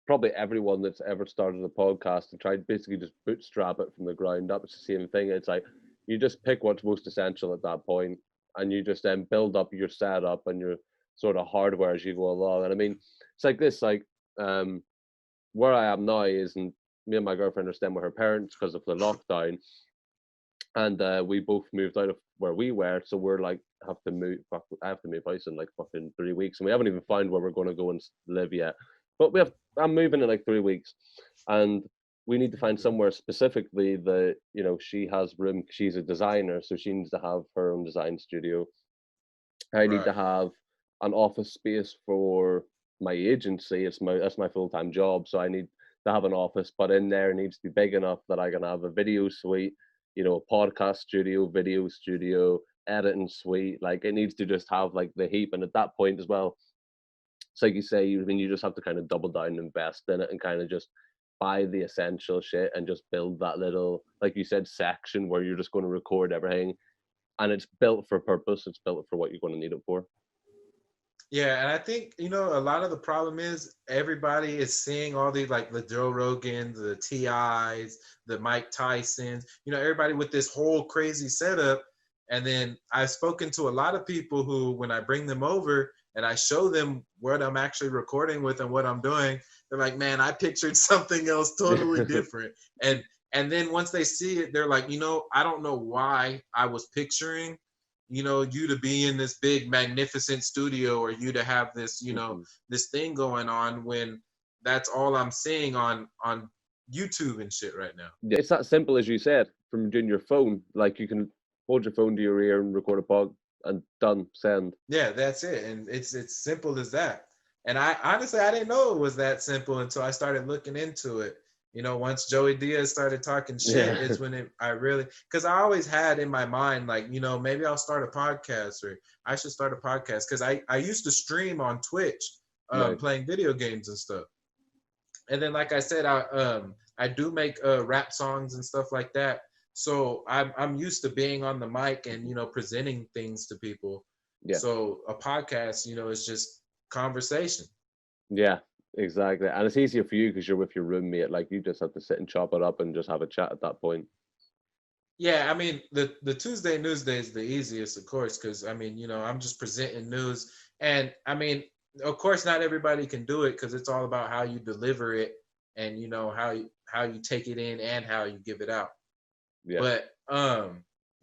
probably everyone that's ever started a podcast and tried basically just bootstrap it from the ground up, it's the same thing. It's like you just pick what's most essential at that point, and you just then build up your setup and your sort of hardware as you go along. And I mean, it's like this, like um, where I am now isn't me and my girlfriend are staying with her parents because of the lockdown, and we both moved out of where we were, so we're like have to move. Fuck, I have to move house in like fucking 3 weeks, and we haven't even found where we're going to go and live yet. But we have. I'm moving in like 3 weeks, and we need to find somewhere specifically that she has room. She's a designer, so she needs to have her own design studio. I need to Right. have an office space for my agency. That's my full time job, so I need to have an office, but in there it needs to be big enough that I can have a video suite, a podcast studio, video studio, editing suite. Like it needs to just have like the heap, and at that point as well, it's like you say, you just have to kind of double down and invest in it, and kind of just buy the essential shit and just build that little, like you said, section where you're just going to record everything, and it's built for purpose. It's built for what you're going to need it for. Yeah, and I think a lot of the problem is everybody is seeing all these, like the Joe Rogans, the TIs, the Mike Tysons, everybody with this whole crazy setup. And then I've spoken to a lot of people who, when I bring them over and I show them what I'm actually recording with and what I'm doing, they're like, "Man, I pictured something else totally different." And then once they see it, they're like, "I don't know why I was picturing you to be in this big magnificent studio, or you to have this, Mhm. this thing going on, when that's all I'm seeing on YouTube and shit right now." Yeah, it's that simple as you said, from doing your phone. Like you can hold your phone to your ear and record a pod and done, send. Yeah, that's it. And it's simple as that. And I honestly, I didn't know it was that simple until I started looking into it. Once Joey Diaz started talking shit, Yeah. is when I really, because I always had in my mind, like, maybe I'll start a podcast, or I should start a podcast. Because I used to stream on Twitch, Nice. playing video games and stuff. And then, like I said, I do make rap songs and stuff like that. So I'm used to being on the mic and presenting things to people. Yeah. So a podcast, is just conversation. Yeah, exactly. And it's easier for you because you're with your roommate. Like you just have to sit and chop it up and just have a chat at that point. Yeah, I mean the Tuesday Newsday is the easiest, of course, because I mean I'm just presenting news, and I mean of course not everybody can do it because it's all about how you deliver it, and how you take it in and how you give it out. Yeah. But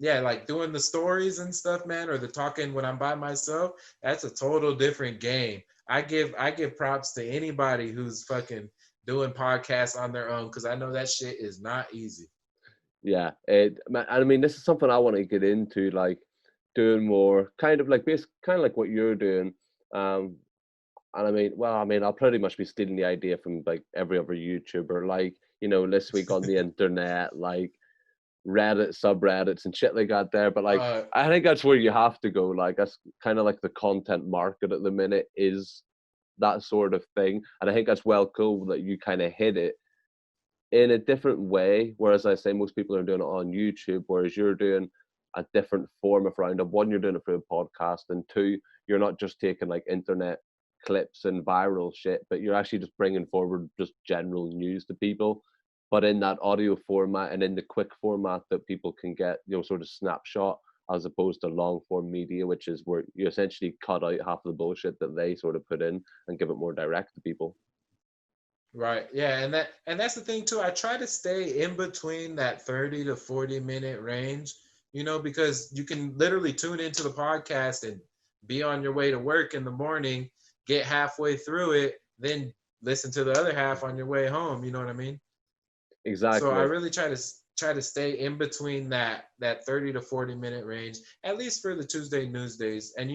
yeah, like doing the stories and stuff, man, or the talking when I'm by myself, that's a total different game. I give props to anybody who's fucking doing podcasts on their own, because I know that shit is not easy. Yeah, I mean, this is something I want to get into, like doing more, kind of like kind of like what you're doing. Um, and I mean, well, I mean, I'll pretty much be stealing the idea from like every other YouTuber, like this week on the internet, like Reddit subreddits and shit like that there. But like, Uh, I think that's where you have to go. Like, that's kind of like the content market at the minute is that sort of thing, and I think that's well cool that you kind of hit it in a different way. Whereas I say most people are doing it on YouTube, whereas you're doing a different form of roundup. One, you're doing it through a podcast, and two, you're not just taking like internet clips and viral shit, but you're actually just bringing forward just general news to people, but in that audio format and in the quick format that people can get, sort of snapshot, as opposed to long form media, which is where you essentially cut out half of the bullshit that they sort of put in and give it more direct to people. right. Yeah, and that's the thing too. I try to stay in between that 30 to 40 minute range, because you can literally tune into the podcast and be on your way to work in the morning, get halfway through it, then listen to the other half on your way home. You know what I mean? So I Exactly. really try to stay in between that 30 to 40 minute range, at least for the Tuesday Newsdays. And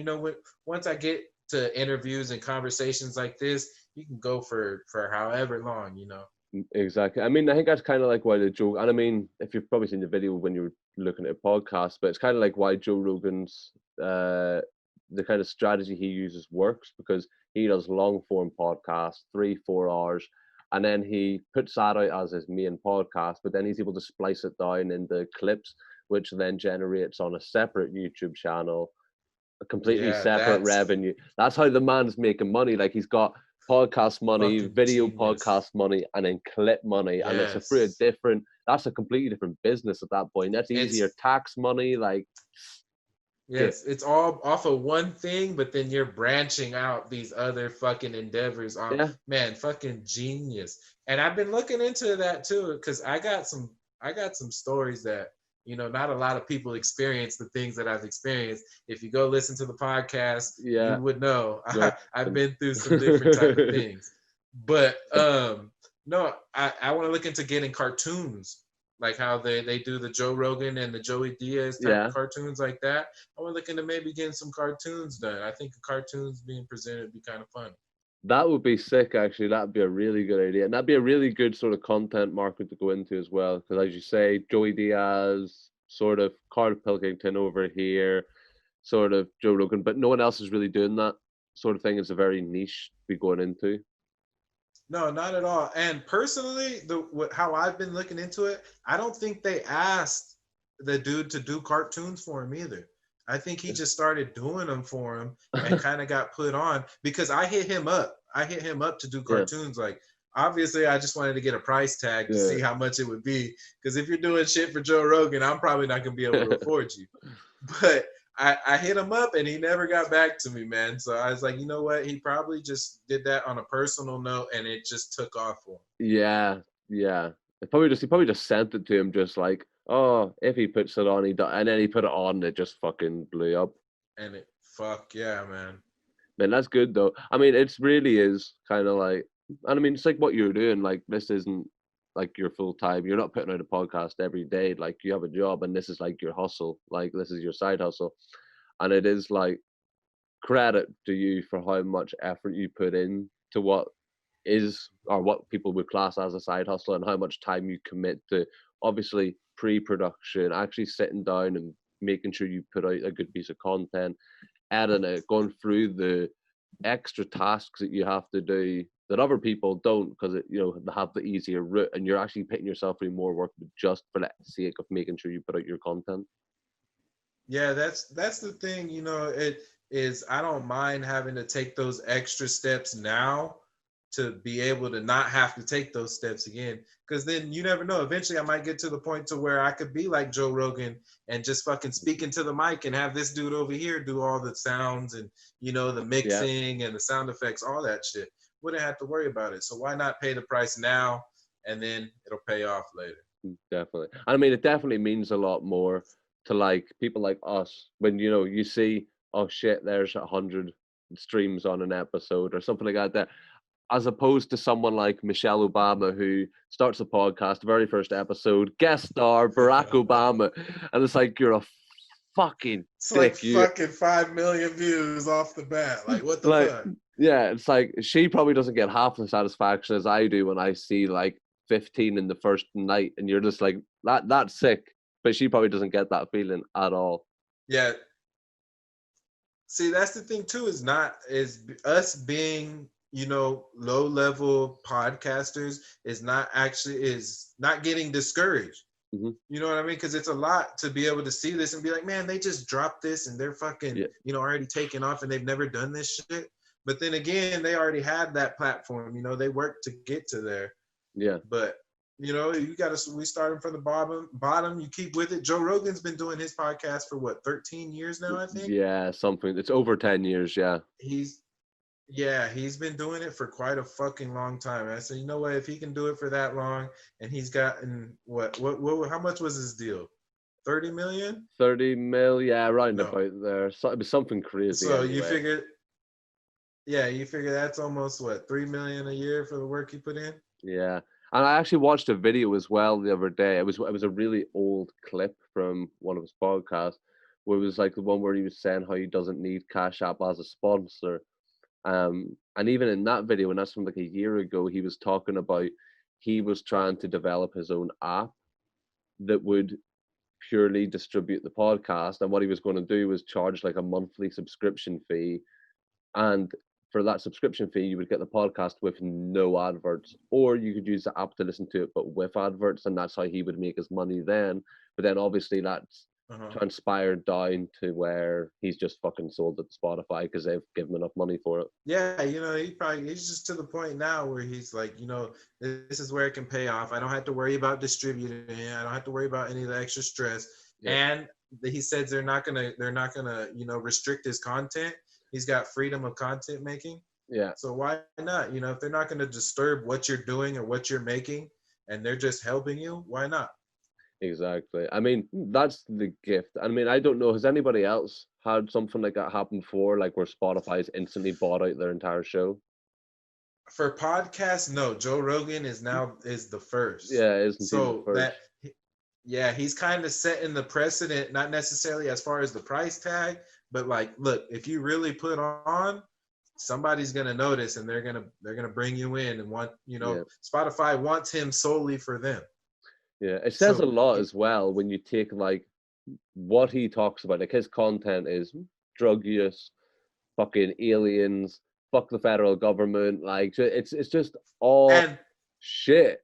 once I get to interviews and conversations like this, you can go for however long. Exactly. I mean, I think that's kind of like why the Joe, and I mean, if you've probably seen the video when you were looking at a podcast, but it's kind of like why Joe Rogan's, the kind of strategy he uses works, because he does long form podcasts, 3-4 hours, and then he puts that out as his main podcast, but then he's able to splice it down into clips, which then generates on a separate YouTube channel a completely Yeah, separate that's revenue. That's how the man's making money. Like, he's got podcast money, fucking video genius. podcast money, and then clip money, and it's a through a Yes. different. That's a completely different business at that point. That's easier It's tax money. Like, shit. Yes, it's all off of one thing, but then you're branching out these other fucking endeavors on, Yeah, man, fucking genius. And I've been looking into that too, because I got some stories that, not a lot of people experience the things that I've experienced. If you go listen to the podcast, yeah. you would know. No. I've been through some different type of things. But no, I want to look into getting cartoons, like how they do the Joe Rogan and the Joey Diaz type of Yeah, cartoons like that. I was looking to maybe getting some cartoons done. I think cartoons being presented would be kind of fun. that would be sick. Actually, that'd be a really good idea, and that'd be a really good sort of content market to go into as well. Because as you say, Joey Diaz, sort of Carl Pilkington over here, sort of Joe Rogan, but no one else is really doing that sort of thing. It's a very niche to be going into. No, not at all. And personally, how I've been looking into it, I don't think they asked the dude to do cartoons for him either. I think he just started doing them for him and kind of got put on, because I hit him up. I hit him up to do Yeah, cartoons. Like, obviously, I just wanted to get a price tag to yeah. see how much it would be. Because if you're doing shit for Joe Rogan, I'm probably not gonna be able to afford you. But I hit him up and he never got back to me, man. So I was like, you know what? He probably just did that on a personal note and it just took off for him. Yeah, yeah. He probably just sent it to him, just like, oh, if he puts it on, and then he put it on, and it just fucking blew up. And fuck yeah, man. Man, that's good though. I mean, it's really is kind of like, and I mean, it's like what you're doing. Like, this isn't like your full time. You're not putting out a podcast every day. Like, you have a job, and this is like your hustle. Like, this is your side hustle, and it is like credit to you for how much effort you put in to what is, or what people would class as a side hustle, and how much time you commit to obviously pre-production, actually sitting down and making sure you put out a good piece of content, editing it, going through the extra tasks that you have to do that other people don't, because they have the easier route, and you're actually putting yourself through more work just for the sake of making sure you put out your content. Yeah, that's the thing, it is I don't mind having to take those extra steps now to be able to not have to take those steps again. Because then you never know. Eventually I might get to the point to where I could be like Joe Rogan and just fucking speak into the mic and have this dude over here do all the sounds and the Yeah. mixing and the sound effects, all that shit. Wouldn't have to worry about it. So why not pay the price now and then it'll pay off later? Definitely. I mean, it definitely means a lot more to like people like us when you see, oh shit, there's 100 streams on an episode or something like that. As opposed to someone like Michelle Obama, who starts a podcast, very first episode, guest star Barack Obama, and it's like, you're a fucking It's dick. like fucking 5 million views off the bat. Like, what the fuck? Yeah, it's like she probably doesn't get half the satisfaction as I do when I see like 15 in the first night, and you're just like, that's sick. But she probably doesn't get that feeling at all. Yeah. See, that's the thing too, is us being, you know, low level podcasters is not getting discouraged. Mm-hmm. You know what I mean? Because it's a lot to be able to see this and be like, man, they just dropped this and they're fucking, you know, already taking off and they've never done this shit. But then again, they already had that platform. You know, they worked to get to there. Yeah. But, you know, we started from the bottom. You keep with it. Joe Rogan's been doing his podcast for what, 13 years now, I think? Yeah, something. It's over 10 years, yeah. He's been doing it for quite a fucking long time. And I said, you know what, if he can do it for that long, and he's gotten what how much was his deal? 30 million? 30 mil, yeah, around about there. So it was something crazy. So anyway. you figure that's almost what, 3 million a year for the work he put in? Yeah. And I actually watched a video as well the other day. It was a really old clip from one of his podcasts, where it was like the one where he was saying how he doesn't need Cash App as a sponsor. And even in that video, and that's from like a year ago, he was talking about he was trying to develop his own app that would purely distribute the podcast. And what he was going to do was charge like a monthly subscription fee. And for that subscription fee, you would get the podcast with no adverts, or you could use the app to listen to it, but with adverts. And that's how he would make his money then. But then obviously that's transpired down to where he's just fucking sold it to Spotify because they've given him enough money for it. Yeah, you know, he's just to the point now where he's like, you know, this is where it can pay off. I don't have to worry about distributing it. I don't have to worry about any of the extra stress. Yeah. And he says they're not gonna, you know, restrict his content. He's got freedom of content making. Yeah. So why not? You know, if they're not going to disturb what you're doing or what you're making, and they're just helping you, why not? Exactly. I mean, that's the gift. I mean, I don't know, has anybody else had something like that happen before, like where Spotify's instantly bought out their entire show? For podcasts, no. Joe Rogan is the first. Yeah, isn't he the first? He's kind of setting the precedent, not necessarily as far as the price tag, but like, look, if you really put on, somebody's gonna notice, and they're gonna bring you in and want, you know, Spotify wants him solely for them. Yeah, it says a lot as well when you take like what he talks about. Like his content is drug use, fucking aliens, fuck the federal government. Like it's just all shit.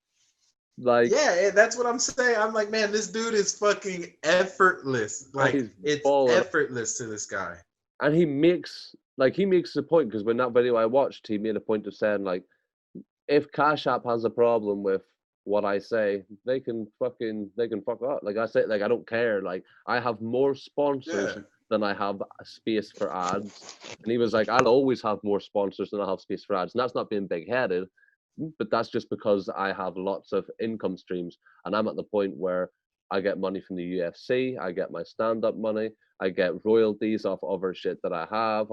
Like, yeah, that's what I'm saying. I'm like, man, this dude is fucking effortless. Like, it's effortless to this guy. And he makes the point, because when that video I watched, he made a point of saying, like, if Cash App has a problem with what I say, they can fuck up. Like I say, like, I don't care. Like, I have more sponsors than I have a space for ads. And he was like, I'll always have more sponsors than I have space for ads. And that's not being big-headed, but that's just because I have lots of income streams. And I'm at the point where I get money from the UFC, I get my stand-up money, I get royalties off other shit that I have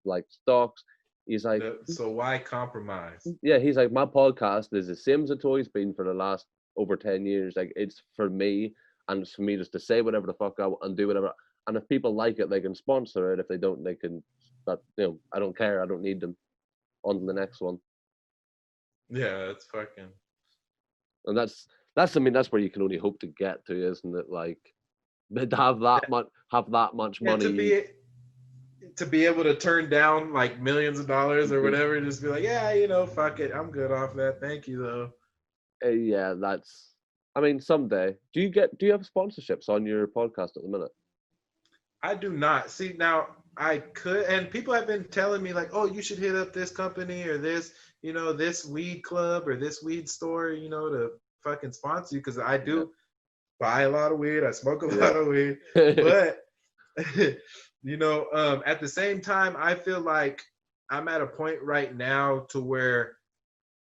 like stocks. He's like, so why compromise? Yeah, he's like, my podcast is the same as it's always been for the last over 10 years. Like, it's for me, and it's for me just to say whatever the fuck I want and do whatever. And if people like it, they can sponsor it. If they don't, they can. But you know, I don't care. I don't need them. On to the next one. Yeah, that's fucking. And that's I mean, that's where you can only hope to get to, isn't it? Like, to have that much money. To be able to turn down like millions of dollars or whatever, just be like, yeah, you know, fuck it, I'm good off that. Thank you though. Yeah, that's. I mean, someday. Do you have sponsorships on your podcast at the minute? I do not. See, now I could, and people have been telling me like, oh, you should hit up this company or this, you know, this weed club or this weed store, you know, to fucking sponsor you, because I do buy a lot of weed. I smoke a lot of weed, but. You know, at the same time, I feel like I'm at a point right now to where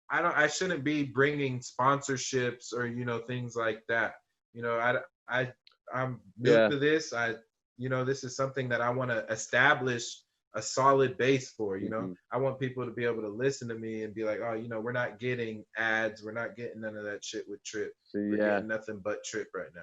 I shouldn't be bringing sponsorships or, you know, things like that. You know, I'm new to this. You know, this is something that I want to establish a solid base for, you know. Mm-hmm. I want people to be able to listen to me and be like, oh, you know, we're not getting ads, we're not getting none of that shit with Trip. So We're yeah. getting nothing but Trip right now.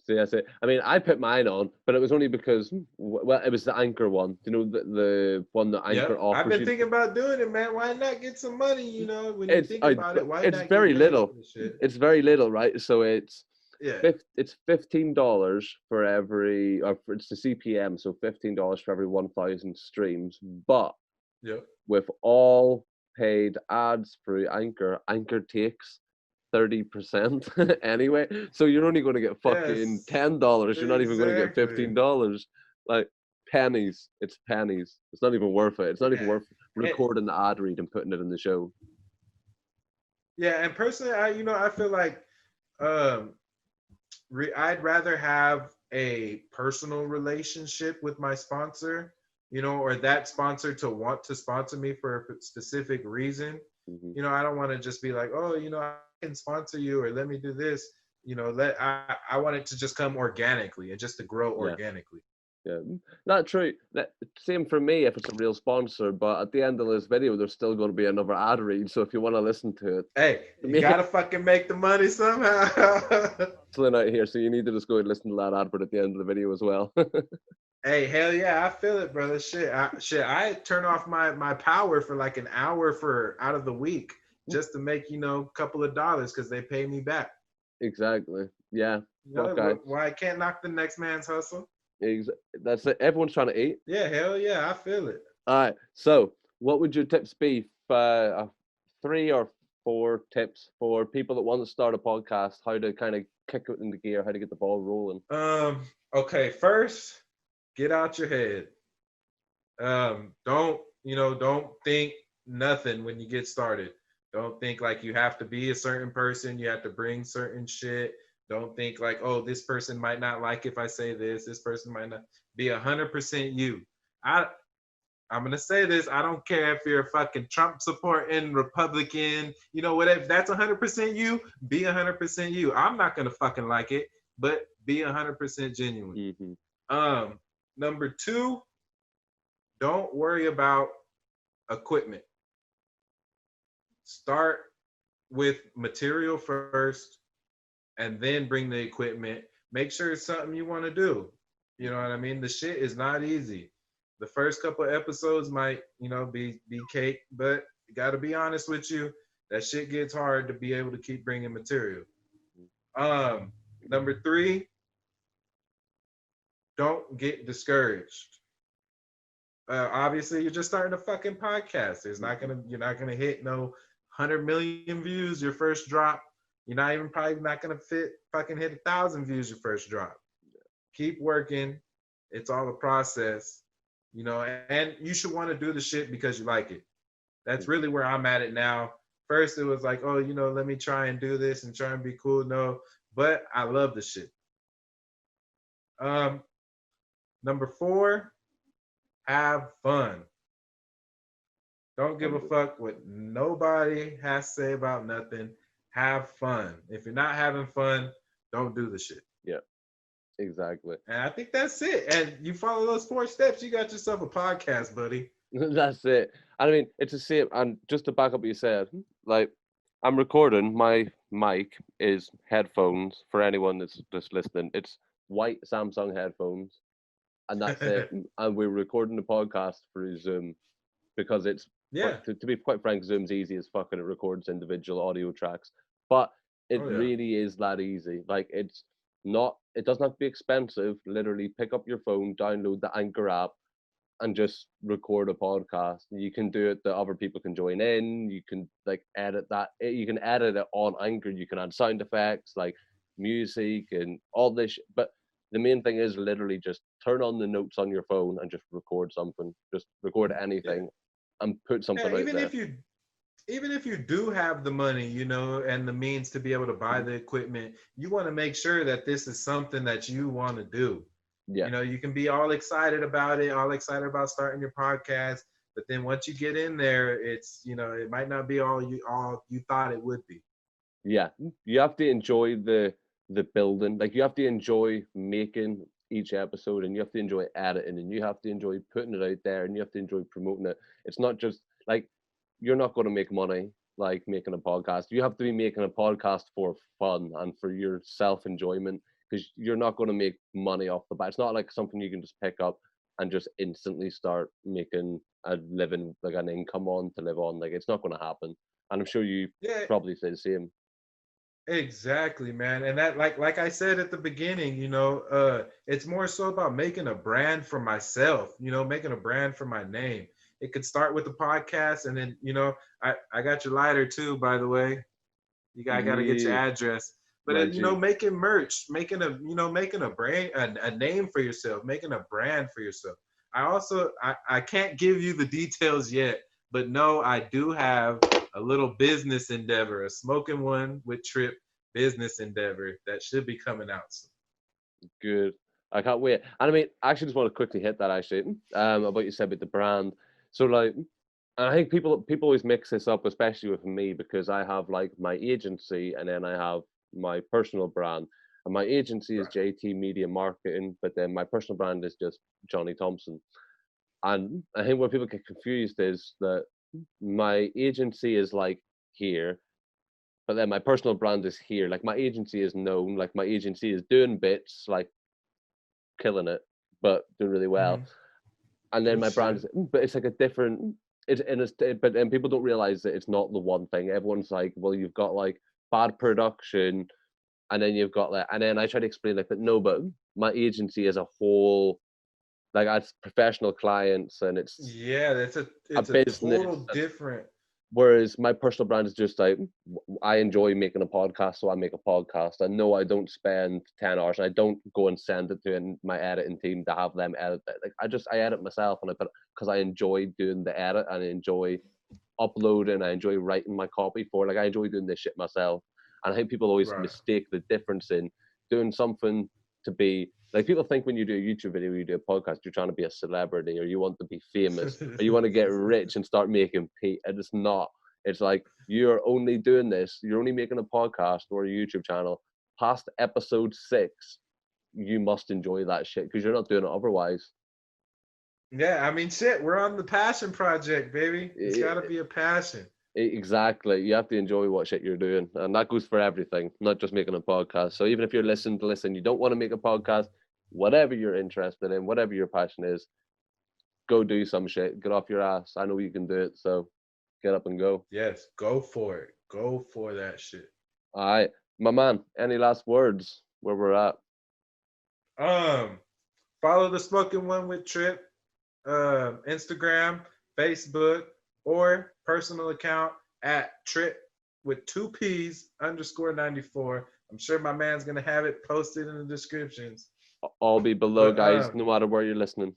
So that's it. I mean, I put mine on, but it was only because, well, it was the Anchor one. You know, the one that Anchor Yep. offers I've been you. thinking about doing it, man. Why not get some money, you know, when you think about it, why It's not very get paid little. for this shit? It's very little, right? So it's Yeah. it's $15 for every, or for, it's the CPM, so $15 for every 1,000 streams. But Yep. with all paid ads through Anchor, Anchor takes 30% anyway. So you're only going to get fucking Yes. $10. You're not even going to get Exactly. $15. Like pennies. It's pennies. It's not even worth it. It's not even Yeah. worth recording the ad read and putting it in the show. Yeah, and personally, I feel like um, I'd rather have a personal relationship with my sponsor, you know, or that sponsor to want to sponsor me for a specific reason. Mm-hmm. You know, I don't want to just be like, oh, you know, I can sponsor you or let me do this. You know, I want it to just come organically and just to grow organically. Yeah, not true. Same for me if it's a real sponsor, but at the end of this video, there's still going to be another ad read. So if you want to listen to it, Hey, you gotta fucking make the money somehow. still out here, so you need to just go and listen to that advert at the end of the video as well. Hey, hell yeah, I feel it, brother. I turn off my power for like an hour for out of the week just to make, you know, a couple of dollars because they pay me back. Exactly. Yeah. You know, Okay. why I can't knock the next man's hustle? That's it. Everyone's trying to eat. Yeah, hell yeah, I feel it. All right. So, what would your tips be? 3 or 4 tips for people that want to start a podcast, how to kind of kick it into gear, how to get the ball rolling. Okay, first, get out your head. Don't think nothing when you get started. Don't think like you have to be a certain person, you have to bring certain shit. Don't think like, oh, this person might not like if I say this person might not. Be 100% you. I'm gonna say this. I don't care if you're a fucking Trump supporting Republican, you know, whatever. If that's 100% you, be 100% you. I'm not gonna fucking like it, but be 100% genuine. Mm-hmm. Number 2, don't worry about equipment. Start with material first, and then bring the equipment. Make sure it's something you want to do. You know what I mean? The shit is not easy. The first couple episodes might, you know, be cake, but got to be honest with you, that shit gets hard to be able to keep bringing material. Number 3, don't get discouraged. Obviously, you're just starting a fucking podcast. You're not gonna hit no 100 million views your first drop. You're not even probably not gonna hit 1,000 views your first drop. Keep working. It's all a process, you know. And you should want to do the shit because you like it. That's really where I'm at it now. First, it was like, oh, you know, let me try and do this and try and be cool. No, but I love the shit. Number 4, have fun. Don't give a fuck what nobody has to say about nothing. Have fun. If you're not having fun, don't do the shit. Yeah, exactly. And I think that's it. And you follow those 4 steps, you got yourself a podcast, buddy. That's it. I mean, it's the same. And just to back up what you said, like, I'm recording. My mic is headphones for anyone that's just listening. It's white Samsung headphones, and that's it. And we're recording the podcast through Zoom because it's, Yeah. to be quite frank, Zoom's easy as fuck and it records individual audio tracks. But it really is that easy. Like, it doesn't have to be expensive. Literally pick up your phone, download the Anchor app, and just record a podcast. You can do it that other people can join in. You can like edit that. You can edit it on Anchor. You can add sound effects like music and all this. But the main thing is literally just turn on the notes on your phone and just record something. Just record anything and put something out there. Even if you do have the money, you know, and the means to be able to buy the equipment, you want to make sure that this is something that you want to do. Yeah. You know, you can be all excited about it, all excited about starting your podcast, but then once you get in there, it's, you know, it might not be all you thought it would be. Yeah, you have to enjoy the building. Like, you have to enjoy making each episode, and you have to enjoy editing, and you have to enjoy putting it out there, and you have to enjoy promoting it. It's not just like you're not going to make money like making a podcast. You have to be making a podcast for fun and for your self enjoyment, because you're not going to make money off the bat. It's not like something you can just pick up and just instantly start making a living, like an income on to live on. Like, it's not going to happen. And I'm sure you probably say the same. Exactly, man. And that, like I said at the beginning, it's more so about making a brand for myself, making a brand for my name. It could start with the podcast, and then, I got your lighter too, by the way. I got to get your address. But then, making merch, making a brand, a name for yourself, making a brand for yourself. I can't give you the details yet, but no, I do have a little business endeavor, a Smokin one with Trip business endeavor that should be coming out soon. Good. I can't wait. And I mean, I actually just want to quickly hit that actually, about what you said about the brand. So like, and I think people always mix this up, especially with me, because I have like my agency and then I have my personal brand. And my agency is JT Media Marketing, but then my personal brand is just Johnny Thompson. And I think where people get confused is that my agency is like here, but then my personal brand is here. Like, my agency is known, like my agency is doing bits, like killing it, but doing really well. And then my brand is, but it's like a different, but then people don't realize that it's not the one thing. Everyone's like, well, you've got like bad production, and then you've got like, and then I try to explain like, but no, but my agency is a whole, like, it's professional clients, and it's it's a business, total different. Whereas my personal brand is just like, I enjoy making a podcast, so I make a podcast. And no, I don't spend 10 hours, and I don't go and send it to my editing team to have them edit it. Like, I edit myself, and because I enjoy doing the edit, and I enjoy uploading, I enjoy writing my copy for it. Like, I enjoy doing this shit myself. And I think people always mistake the difference in doing something to be, like, people think when you do a YouTube video, you do a podcast, you're trying to be a celebrity, or you want to be famous, or you want to get rich and start making pay. And it's not. It's like, you're only doing this, you're only making a podcast or a YouTube channel past episode 6. You must enjoy that shit, because you're not doing it otherwise. Yeah, I mean, shit, we're on the passion project, baby. It's got to be a passion. Exactly. You have to enjoy what shit you're doing. And that goes for everything, not just making a podcast. So even if you're listening, you don't want to make a podcast, whatever you're interested in, whatever your passion is, go do some shit. Get off your ass. I know you can do it. So get up and go. Yes, go for it. Go for that shit. All right. My man, any last words where we're at? Follow the Smokin one with Trip, Instagram, Facebook, or personal account at Trip with 2 P's _94. I'm sure my man's gonna have it posted in the descriptions. All be below, guys, no matter where you're listening.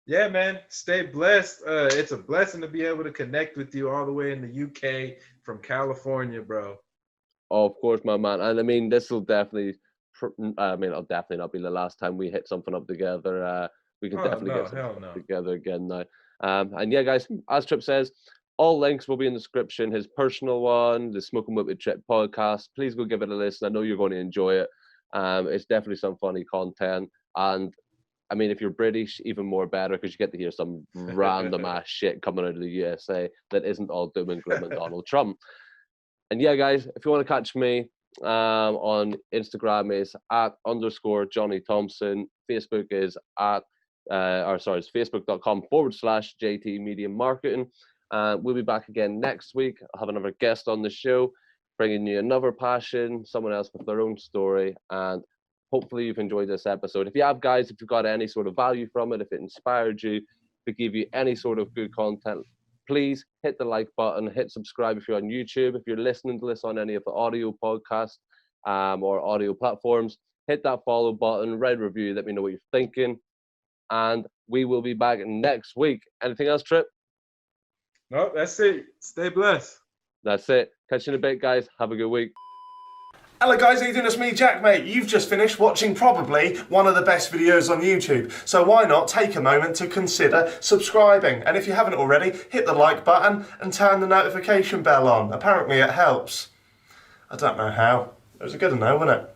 Yeah, man, stay blessed. It's a blessing to be able to connect with you all the way in the UK from California, bro. Oh, of course, my man. And I mean, this will definitely, it'll definitely not be the last time we hit something up together. We can definitely get something together again now. And yeah, guys, as Trip says, all links will be in the description. His personal one, the Smokin Wit Trip podcast. Please go give it a listen. I know you're going to enjoy it. It's definitely some funny content. And I mean, if you're British, even more better, because you get to hear some random ass shit coming out of the USA that isn't all doom and gloom and Donald Trump. And yeah, guys, if you want to catch me on Instagram, is at _Johnny Thompson. Facebook is at it's facebook.com/JT Media Marketing. We'll be back again next week. I'll have another guest on the show, bringing you another passion, someone else with their own story. And hopefully you've enjoyed this episode. If you have, guys, if you've got any sort of value from it, if it inspired you, if it gave you any sort of good content, please hit the like button, hit subscribe if you're on YouTube. If you're listening to this on any of the audio podcasts or audio platforms, hit that follow button, write a review, let me know what you're thinking. And we will be back next week. Anything else, Trip? No, that's it. Stay blessed. That's it. Catch you in a bit, guys. Have a good week. Hello guys, how you doing? It's me, Jack, mate. You've just finished watching probably one of the best videos on YouTube. So why not take a moment to consider subscribing? And if you haven't already, hit the like button and turn the notification bell on. Apparently it helps. I don't know how. It was good to know, wasn't it?